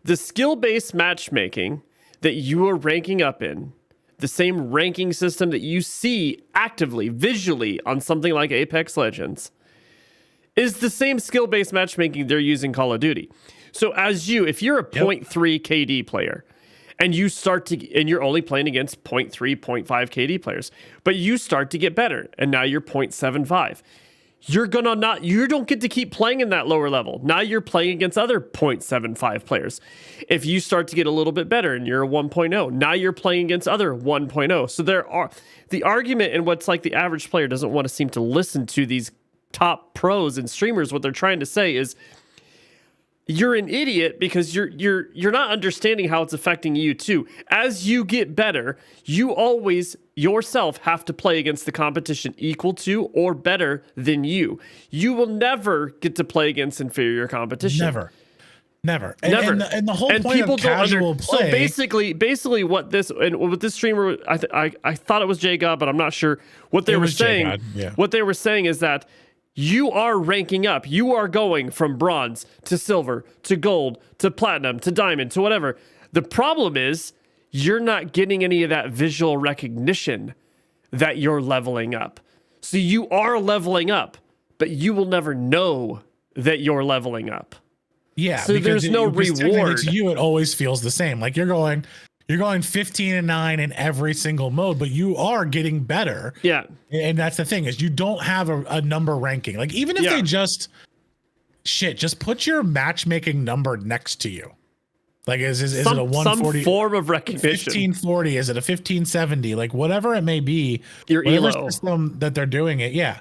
the skill-based matchmaking that you are ranking up in, the same ranking system that you see actively, visually on something like Apex Legends, is the same skill-based matchmaking they're using Call of Duty. So if you're a 0.3 KD player, and you're only playing against 0.3, 0.5 KD players, but you start to get better, and now you're 0.75. You don't get to keep playing in that lower level. Now you're playing against other 0.75 players. If you start to get a little bit better and you're a 1.0, now you're playing against other 1.0. So the argument and what's like the average player doesn't want to seem to listen to these top pros and streamers. What they're trying to say is you're an idiot because you're not understanding how it's affecting you too. As you get better, you always yourself have to play against the competition equal to or better than you. You will never get to play against inferior competition. Never. Never. And the whole point of casual play. So basically what this streamer, I thought it was J God, but I'm not sure what they were saying. Yeah. What they were saying is that you are ranking up. You are going from bronze to silver to gold to platinum to diamond to whatever. The problem is you're not getting any of that visual recognition that you're leveling up. So you are leveling up, but you will never know that you're leveling up. Yeah. So there's no reward. To you, it always feels the same. Like you're going 15-9 in every single mode, but you are getting better. Yeah. And that's the thing is you don't have a number ranking. Like even if they just put your matchmaking number next to you. Like is it a 140 some form of recognition? 1540? Is it a 1570? Like whatever it may be, your whatever elo system that they're doing it. Yeah.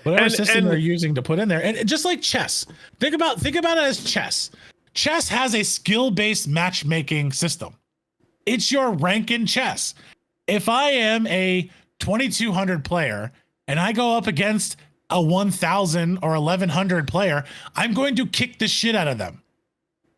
Whatever system they're using to put in there. And just like chess, think about it as chess. Chess has a skill-based matchmaking system. It's your rank in chess. If I am a 2200 player and I go up against a 1000 or 1100 player, I'm going to kick the shit out of them.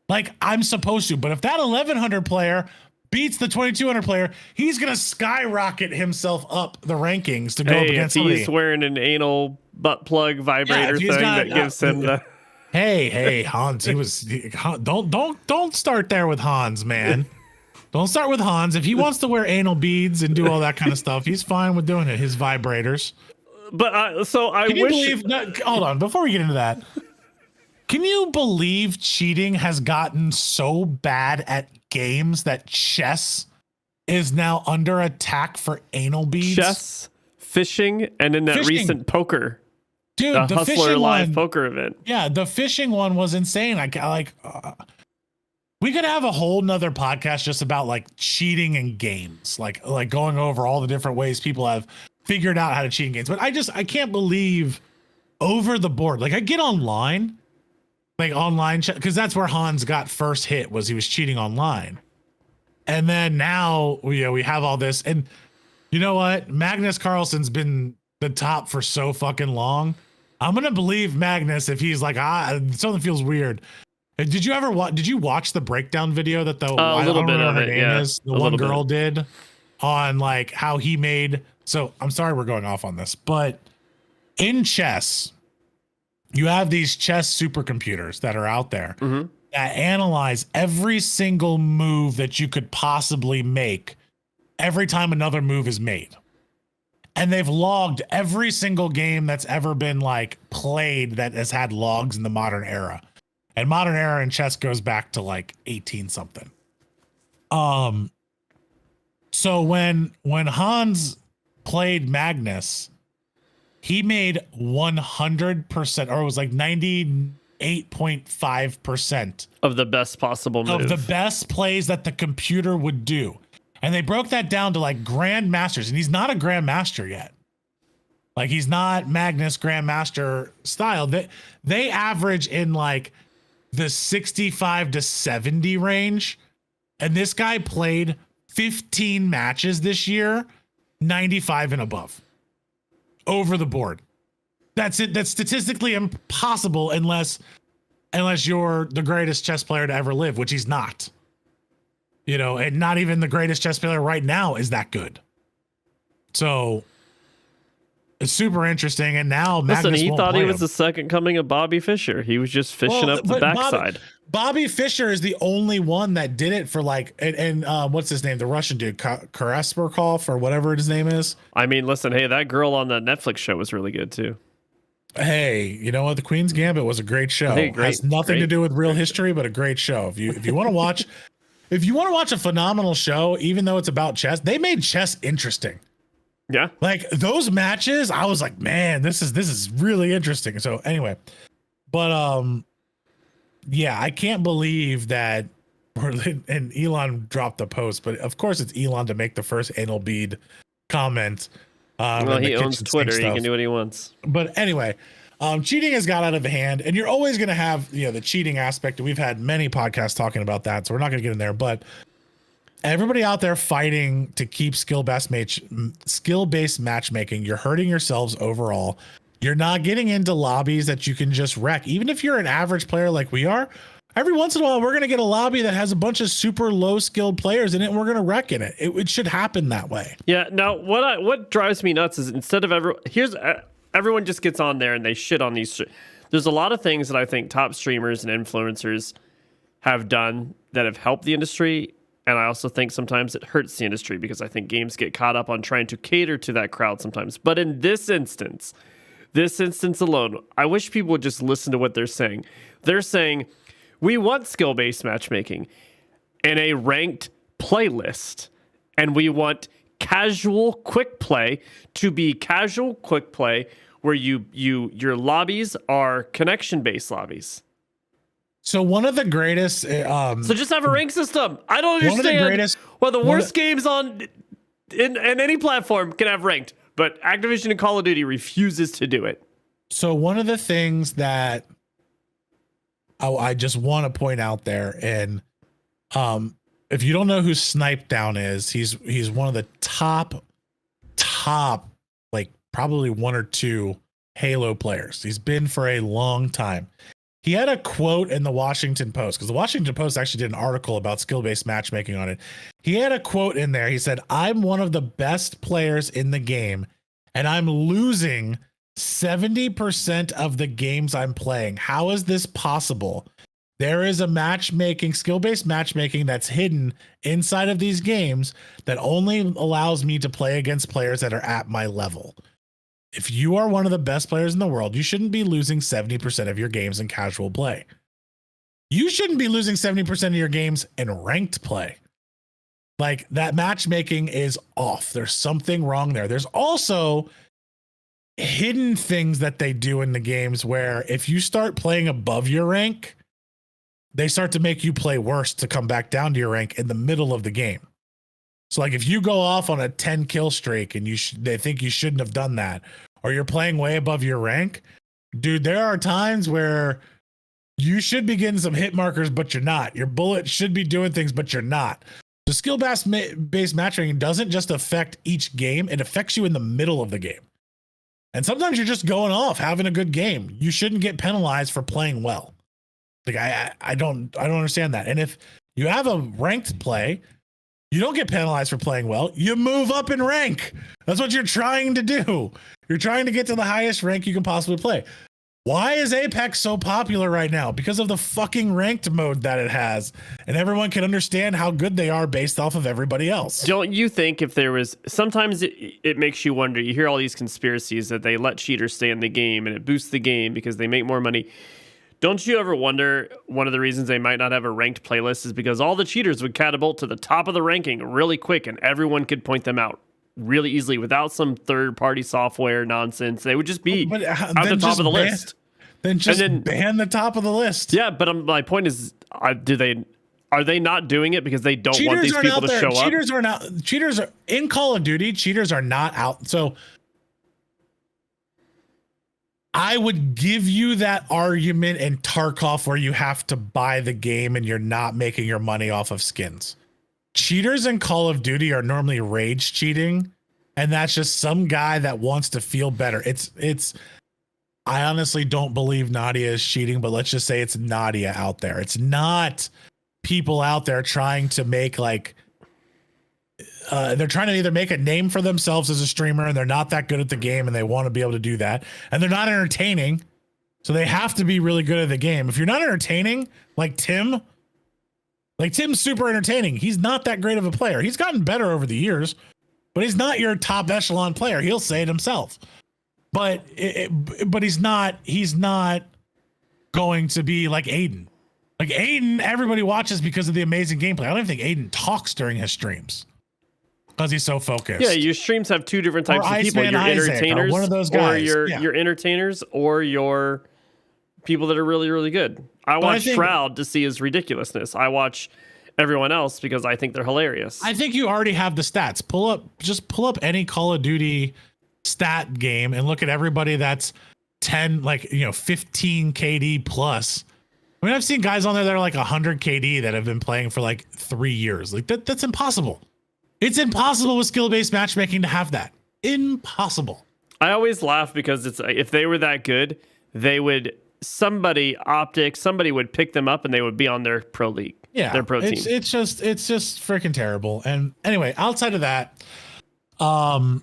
Like I'm supposed to. But if that 1100 player beats the 2200 player, he's going to skyrocket himself up the rankings to go up against somebody. He's wearing an anal butt plug vibrator thing that gives him the... Hey, Hans, don't start there with Hans, man. Don't start with Hans. If he wants to wear anal beads and do all that kind of stuff, he's fine with doing it. His vibrators. But Can you believe? Hold on, before we get into that, can you believe cheating has gotten so bad at games that chess is now under attack for anal beads? Chess, fishing, and in that recent poker, dude, the Hustler fishing Live one, poker event. Yeah, the fishing one was insane. We could have a whole nother podcast just about like cheating in games, like going over all the different ways people have figured out how to cheat in games. But I can't believe over the board. Like I get online, because that's where Hans got first hit, was he was cheating online. And then now we have all this, and you know what? Magnus Carlsen's been the top for so fucking long. I'm gonna believe Magnus if he's like, something feels weird. Did you watch the breakdown video that the a little bit of it, the one girl did on like how he made So I'm sorry we're going off on this, but in chess, you have these chess supercomputers that are out there that analyze every single move that you could possibly make every time another move is made. And they've logged every single game that's ever been like played that has had logs in the modern era. And modern era in chess goes back to like 18 something. So when Hans played Magnus, he made 100%, or it was like 98.5% of the best possible move. of the best plays that the computer would do. And they broke that down to like grandmasters, and he's not a grandmaster yet. Like he's not Magnus grandmaster style. They average in like the 65 to 70 range. And this guy played 15 matches this year, 95 and above over the board. That's it. That's statistically impossible unless you're the greatest chess player to ever live, which he's not. You know, and not even the greatest chess player right now is that good. So it's super interesting. And now Magnus he won't thought play he was him. the second coming of Bobby Fischer. He was just fishing up the but backside. Bobby Fischer is the only one that did it for like, and what's his name? The Russian dude, Karasperkov or whatever his name is. I mean, listen, hey, that girl on that Netflix show was really good too. Hey, you know what? The Queen's Gambit was a great show. Hey, Has nothing to do with real history, but a great show. If you want to watch, if you want to watch a phenomenal show, even though it's about chess, they made chess interesting. Yeah. Like those matches, I was like, man, this is really interesting. So anyway, but yeah, I can't believe that. And Elon dropped the post, but of course it's Elon to make the first anal bead comment. Well, he owns Twitter. He can do what he wants. But anyway, cheating has got out of hand, and you're always going to have the cheating aspect. And we've had many podcasts talking about that, so we're not going to get in there. But everybody out there fighting to keep skill-based matchmaking, you're hurting yourselves overall. You're not getting into lobbies that you can just wreck. Even if you're an average player like we are, every once in a while we're going to get a lobby that has a bunch of super low-skilled players in it, and we're going to wreck in it. It should happen that way. Yeah. Now, what drives me nuts is instead of everyone just gets on there and they shit on these. There's a lot of things that I think top streamers and influencers have done that have helped the industry. And I also think sometimes it hurts the industry because I think games get caught up on trying to cater to that crowd sometimes. But in this instance alone, I wish people would just listen to what they're saying. They're saying, we want skill-based matchmaking in a ranked playlist, and we want casual quick play to be casual quick play where your lobbies are connection-based lobbies. So one of the greatest so just have a rank system. I don't understand one of the greatest, why the worst games on in any platform can have ranked, but Activision and Call of Duty refuses to do it. So one of the things that I just want to point out there, and if you don't know who Snip3down is, he's one of the top like probably one or two Halo players. He's been for a long time. He had a quote in the Washington Post, because the Washington Post actually did an article about skill-based matchmaking on it. He had a quote in there. He said, "I'm one of the best players in the game, and I'm losing 70% of the games I'm playing. How is this possible? There is a skill-based matchmaking that's hidden inside of these games that only allows me to play against players that are at my level. If you are one of the best players in the world, you shouldn't be losing 70% of your games in casual play. You shouldn't be losing 70% of your games in ranked play. Like, that matchmaking is off. There's something wrong there. There's also hidden things that they do in the games where if you start playing above your rank, they start to make you play worse to come back down to your rank in the middle of the game. So like if you go off on a 10 kill streak and they think you shouldn't have done that, or you're playing way above your rank, dude, there are times where you should be getting some hit markers, but you're not. Your bullet should be doing things, but you're not. The skill-based matchmaking doesn't just affect each game. It affects you in the middle of the game. And sometimes you're just going off, having a good game. You shouldn't get penalized for playing well. Like I don't understand that. And if you have a ranked play, You don't get penalized for playing well. You move up in rank. That's what you're trying to do. You're trying to get to the highest rank you can possibly play. Why is Apex so popular right now? Because of the fucking ranked mode that it has. And everyone can understand how good they are based off of everybody else. Don't you think if there was, sometimes it makes you wonder, you hear all these conspiracies that they let cheaters stay in the game and it boosts the game because they make more money. Don't you ever wonder one of the reasons they might not have a ranked playlist is because all the cheaters would catapult to the top of the ranking really quick and everyone could point them out really easily without some third-party software nonsense. They would just be at the top of the list. Then ban the top of the list. Yeah, but my point is, are they not doing it because they don't want these people to show up? Cheaters are in Call of Duty. Cheaters are not out. So I would give you that argument in Tarkov where you have to buy the game and you're not making your money off of skins. Cheaters in Call of Duty are normally rage cheating, and that's just some guy that wants to feel better. I honestly don't believe Nadia is cheating, but let's just say it's Nadia out there. It's not people out there trying to make they're trying to either make a name for themselves as a streamer and they're not that good at the game and they want to be able to do that. And they're not entertaining. So they have to be really good at the game. If you're not entertaining, like Tim's super entertaining. He's not that great of a player. He's gotten better over the years, but he's not your top echelon player. He'll say it himself. But he's not going to be like Aiden. Like Aiden, everybody watches because of the amazing gameplay. I don't even think Aiden talks during his streams because he's so focused. Yeah, your streams have two different types of people. Iceman Your Isaac, entertainers, one of those guys. or your entertainers, or your people that are really, really good. I watch Shroud to see his ridiculousness. I watch everyone else because I think they're hilarious. I think you already have the stats. Pull up any Call of Duty stat game and look at everybody that's 15 KD plus. I mean, I've seen guys on there that are like 100 KD that have been playing for like 3 years. Like that's impossible. It's impossible with skill-based matchmaking to have that. Impossible. I always laugh because it's if they were that good, somebody would pick them up and they would be on their pro league. Yeah, their pro team. It's just freaking terrible. And anyway, outside of that, Warzone,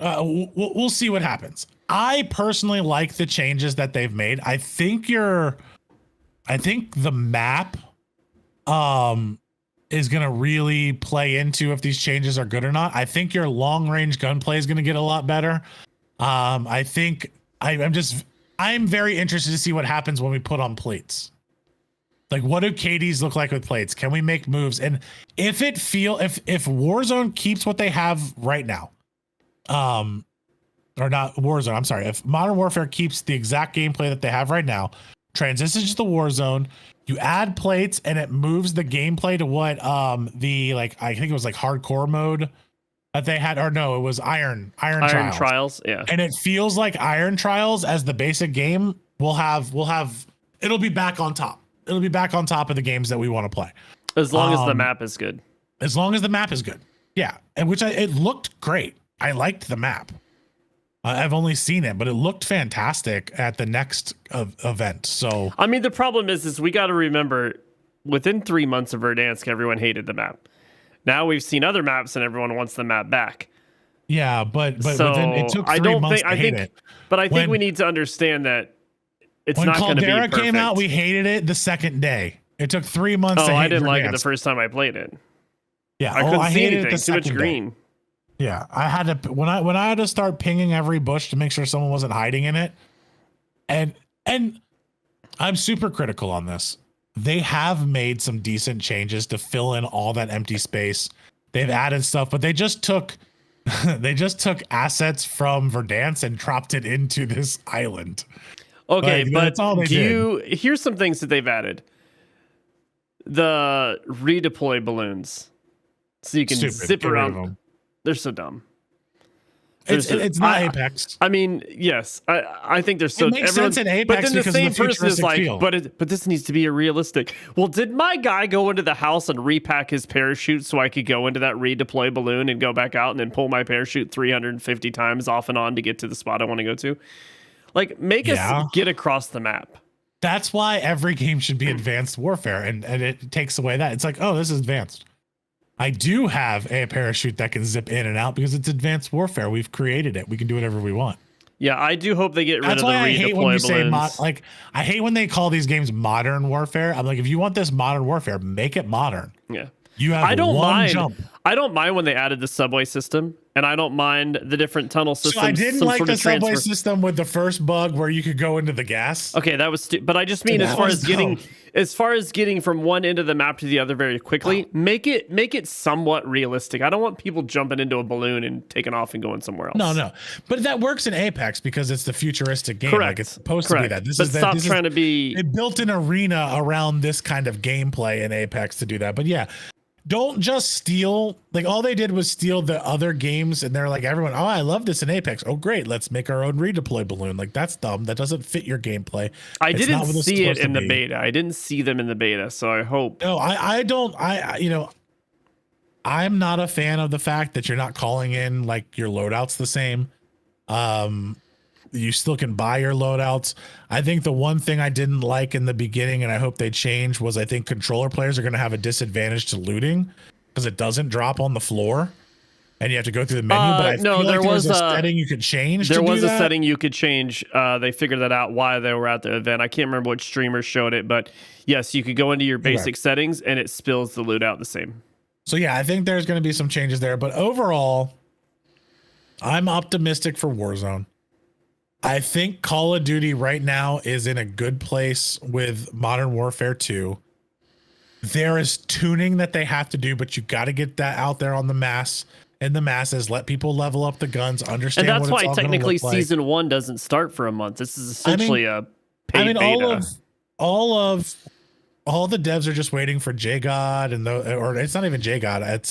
we'll see what happens. I personally like the changes that they've made. I think the map is going to really play into if these changes are good or not. I think your long range gunplay is going to get a lot better. I think I'm very interested to see what happens when we put on plates. Like, what do KDs look like with plates? Can we make moves? And if Warzone keeps what they have right now, or not Warzone, I'm sorry. If Modern Warfare keeps the exact gameplay that they have right now, transitions to the Warzone, you add plates and it moves the gameplay to what I think it was like hardcore mode that they had, or no, it was Iron Trials. Yeah. And it feels like Iron Trials as the basic game. It'll be back on top. It'll be back on top of the games that we want to play. As long as the map is good. As long as the map is good. Yeah. And it looked great. I liked the map. I've only seen it, but it looked fantastic at the next event. So, I mean, the problem is we got to remember within 3 months of Verdansk, everyone hated the map. Now we've seen other maps and everyone wants the map back. Yeah, but it took 3 months to hate it. But I think we need to understand that it's not going to be perfect. When Caldera came out, we hated it the second day. It took 3 months to hate I didn't like it Verdansk. the first time I played it. Yeah, I couldn't see hated anything. Too much green. Day. Yeah, I had to when I had to start pinging every bush to make sure someone wasn't hiding in it. And I'm super critical on this. They have made some decent changes to fill in all that empty space. They've added stuff, but they just took assets from Verdansk and dropped it into this island. Okay, but that's all they did. Here's some things that they've added. The redeploy balloons. So you can zip around. They're so dumb. It's not Apex. I mean, yes, I think they're so. It makes sense in Apex, but then the because same of the person is like, feel. but this needs to be a realistic. Well, did my guy go into the house and repack his parachute so I could go into that redeploy balloon and go back out and then pull my parachute 350 times off and on to get to the spot I want to go to? Like, make us get across the map. That's why every game should be advanced warfare, and it takes away that. It's like, oh, this is advanced. I do have a parachute that can zip in and out because it's advanced warfare. We've created it. We can do whatever we want. Yeah, I do hope they get rid That's of the why I hate when you redeploy say balloons. like I hate when they call these games modern warfare. I'm like, if you want this modern warfare, make it modern. Yeah. You have I don't one mind. jump. I don't mind when they added the subway system, and I don't mind the different tunnel systems. So I didn't some like sort the of subway transfer. system with the first bug where you could go into the gas. Okay, that was but I just mean That was dumb. as far as getting from one end of the map to the other very quickly, make it somewhat realistic. I don't want people jumping into a balloon and taking off and going somewhere else. No, but that works in Apex because it's the futuristic game. Correct. Like it's supposed to be Correct. that. This But is stop this trying is, to be. It built an arena around this kind of gameplay in Apex to do that. But yeah, don't just steal. Like all they did was steal the other games, and they're like, everyone, oh, I love this in Apex. Oh, great, let's make our own redeploy balloon. Like that's dumb. That doesn't fit your gameplay. I It's didn't not what it's see it supposed to in the be. beta. I didn't see them in the beta, so I hope. No, I don't. You know, I'm not a fan of the fact that you're not calling in like your loadouts the same. You still can buy your loadouts. I think the one thing I didn't like in the beginning, and I hope they change, was I think controller players are going to have a disadvantage to looting because it doesn't drop on the floor, and you have to go through the menu. But I No, feel there like was a a- setting you could change. There to was do a that. setting you could change. They figured that out while they were at the event. I can't remember which streamer showed it, but yes, you could go into your basic settings and it spills the loot out the same. So yeah, I think there's going to be some changes there, but overall, I'm optimistic for Warzone. I think Call of Duty right now is in a good place with Modern Warfare 2. There is tuning that they have to do, but you got to get that out there on the mass and the masses. Let people level up the guns, understand. And that's what it's why all gonna technically look like. season 1 doesn't start for a month. This is essentially a paid beta. all the devs are just waiting for JGod and or it's not even JGod. It's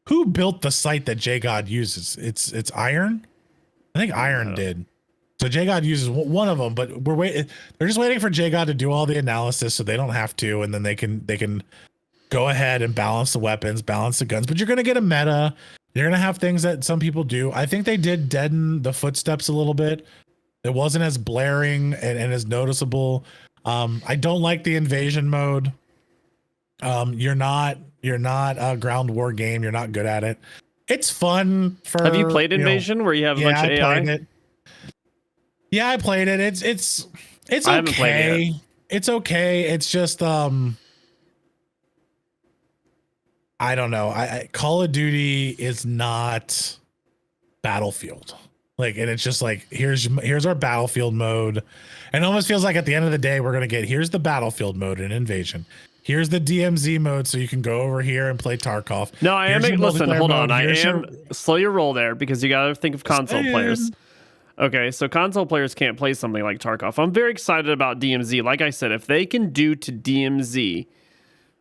who built the site that JGod uses? It's Iron. I think Iron did. So JGod uses one of them, but they're just waiting for JGod to do all the analysis so they don't have to, and then they can go ahead and balance the weapons, balance the guns. But you're gonna get a meta. You're gonna have things that some people do. I think they did deaden the footsteps a little bit. It wasn't as blaring and as noticeable. I don't like the invasion mode. You're not a ground war game. You're not good at it. It's fun for. Have you played Invasion where you have a bunch of I AI? played it. Yeah, I played it. It's I haven't played it okay. yet. It's okay. It's just I don't know. I Call of Duty is not Battlefield. Like, and it's just like here's our Battlefield mode. And it almost feels like at the end of the day we're gonna get here's the Battlefield mode in Invasion. Here's the DMZ mode, so you can go over here and play Tarkov. No, I am. Here's your Listen, multiplayer hold on. mode. I Here's am. Slow your roll there because you got to think of console Saying. players. Okay, so console players can't play something like Tarkov. I'm very excited about DMZ. Like I said, if they can do to DMZ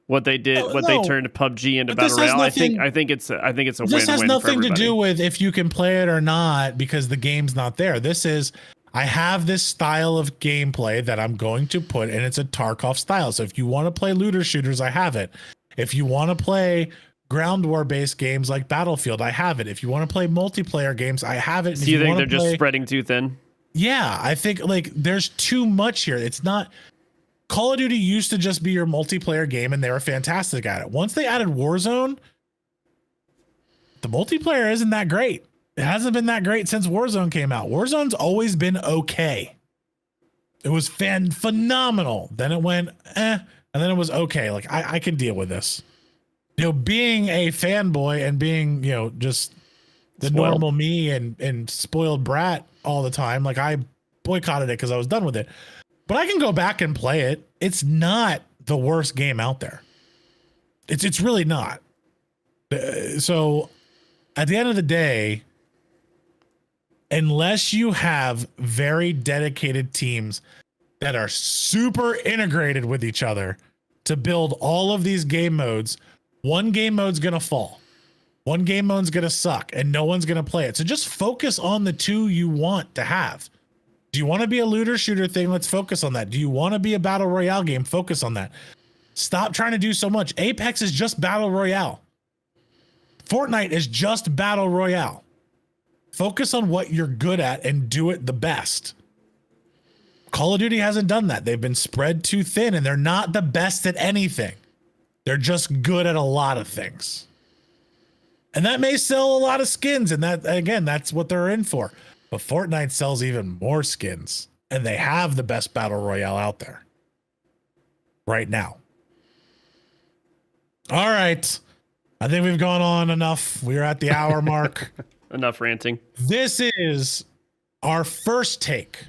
what they did, they turned PUBG into But this Battle has Royale, nothing- I think it's a win-win. This has for nothing to everybody. do with if you can play it or not because the game's not there. This is I have this style of gameplay that I'm going to put, and it's a Tarkov style. So if you want to play looter shooters, I have it. If you want to play ground war based games like Battlefield, I have it. If you want to play multiplayer games, I have it. And So if you think wanna they're just spreading too thin? Yeah, I think like there's too much here. It's not. Call of Duty used to just be your multiplayer game, and they were fantastic at it. Once they added Warzone, the multiplayer isn't that great. It hasn't been that great since Warzone came out. Warzone's always been okay. It was phenomenal. Then it went and then it was okay. Like I can deal with this. You know, being a fanboy and being, you know, just the Spoiled. normal me and spoiled brat all the time. Like I boycotted it because I was done with it. But I can go back and play it. It's not the worst game out there. It's really not. So at the end of the day, unless you have very dedicated teams that are super integrated with each other to build all of these game modes, one game mode's going to fall. One game mode's going to suck and no one's going to play it. So just focus on the two you want to have. Do you want to be a looter shooter thing? Let's focus on that. Do you want to be a battle royale game? Focus on that. Stop trying to do so much. Apex is just battle royale. Fortnite is just battle royale. Focus on what you're good at and do it the best. Call of Duty hasn't done that. They've been spread too thin, and they're not the best at anything. They're just good at a lot of things. And that may sell a lot of skins, and that, again, that's what they're in for. But Fortnite sells even more skins, and they have the best battle royale out there right now. All right. I think we've gone on enough. We're at the hour mark. Enough ranting. This is our first take.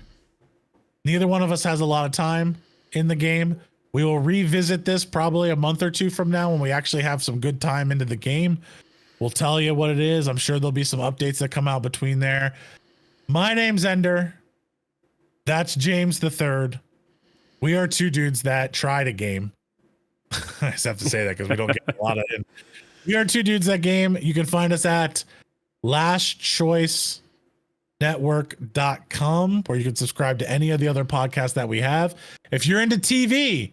Neither one of us has a lot of time in the game. We will revisit this probably a month or two from now when we actually have some good time into the game. We'll tell you what it is. I'm sure there'll be some updates that come out between there. My name's Ender. That's James the Third. We are two dudes that tried a game. I just have to say that because we don't get a lot of it. We are two dudes that game. You can find us at lastchoicenetwork.com, where you can subscribe to any of the other podcasts that we have. If you're into TV,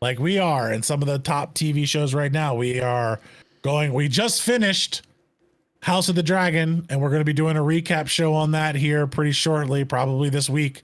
like we are, and some of the top TV shows right now, we just finished House of the Dragon, and we're going to be doing a recap show on that here pretty shortly, probably this week.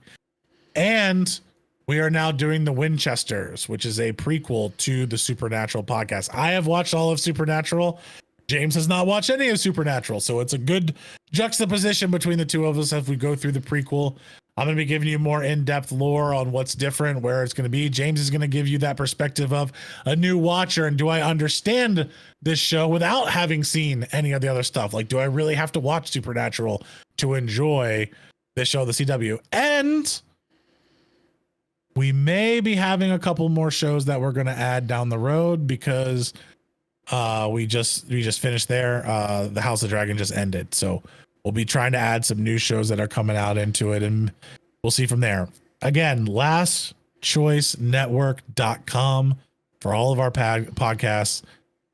And we are now doing The Winchesters, which is a prequel to the Supernatural podcast. I have watched all of Supernatural. James has not watched any of Supernatural, so it's a good juxtaposition between the two of us as we go through the prequel. I'm going to be giving you more in-depth lore on what's different, where it's going to be. James is going to give you that perspective of a new watcher, and do I understand this show without having seen any of the other stuff? Like, do I really have to watch Supernatural to enjoy this show, the CW? And we may be having a couple more shows that we're going to add down the road because we just finished there. The House of Dragon just ended, so we'll be trying to add some new shows that are coming out into it, and we'll see from there. Again, lastchoicenetwork.com for all of our podcasts.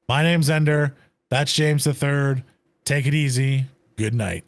My name's Ender. That's James the Third. Take it easy. Good night.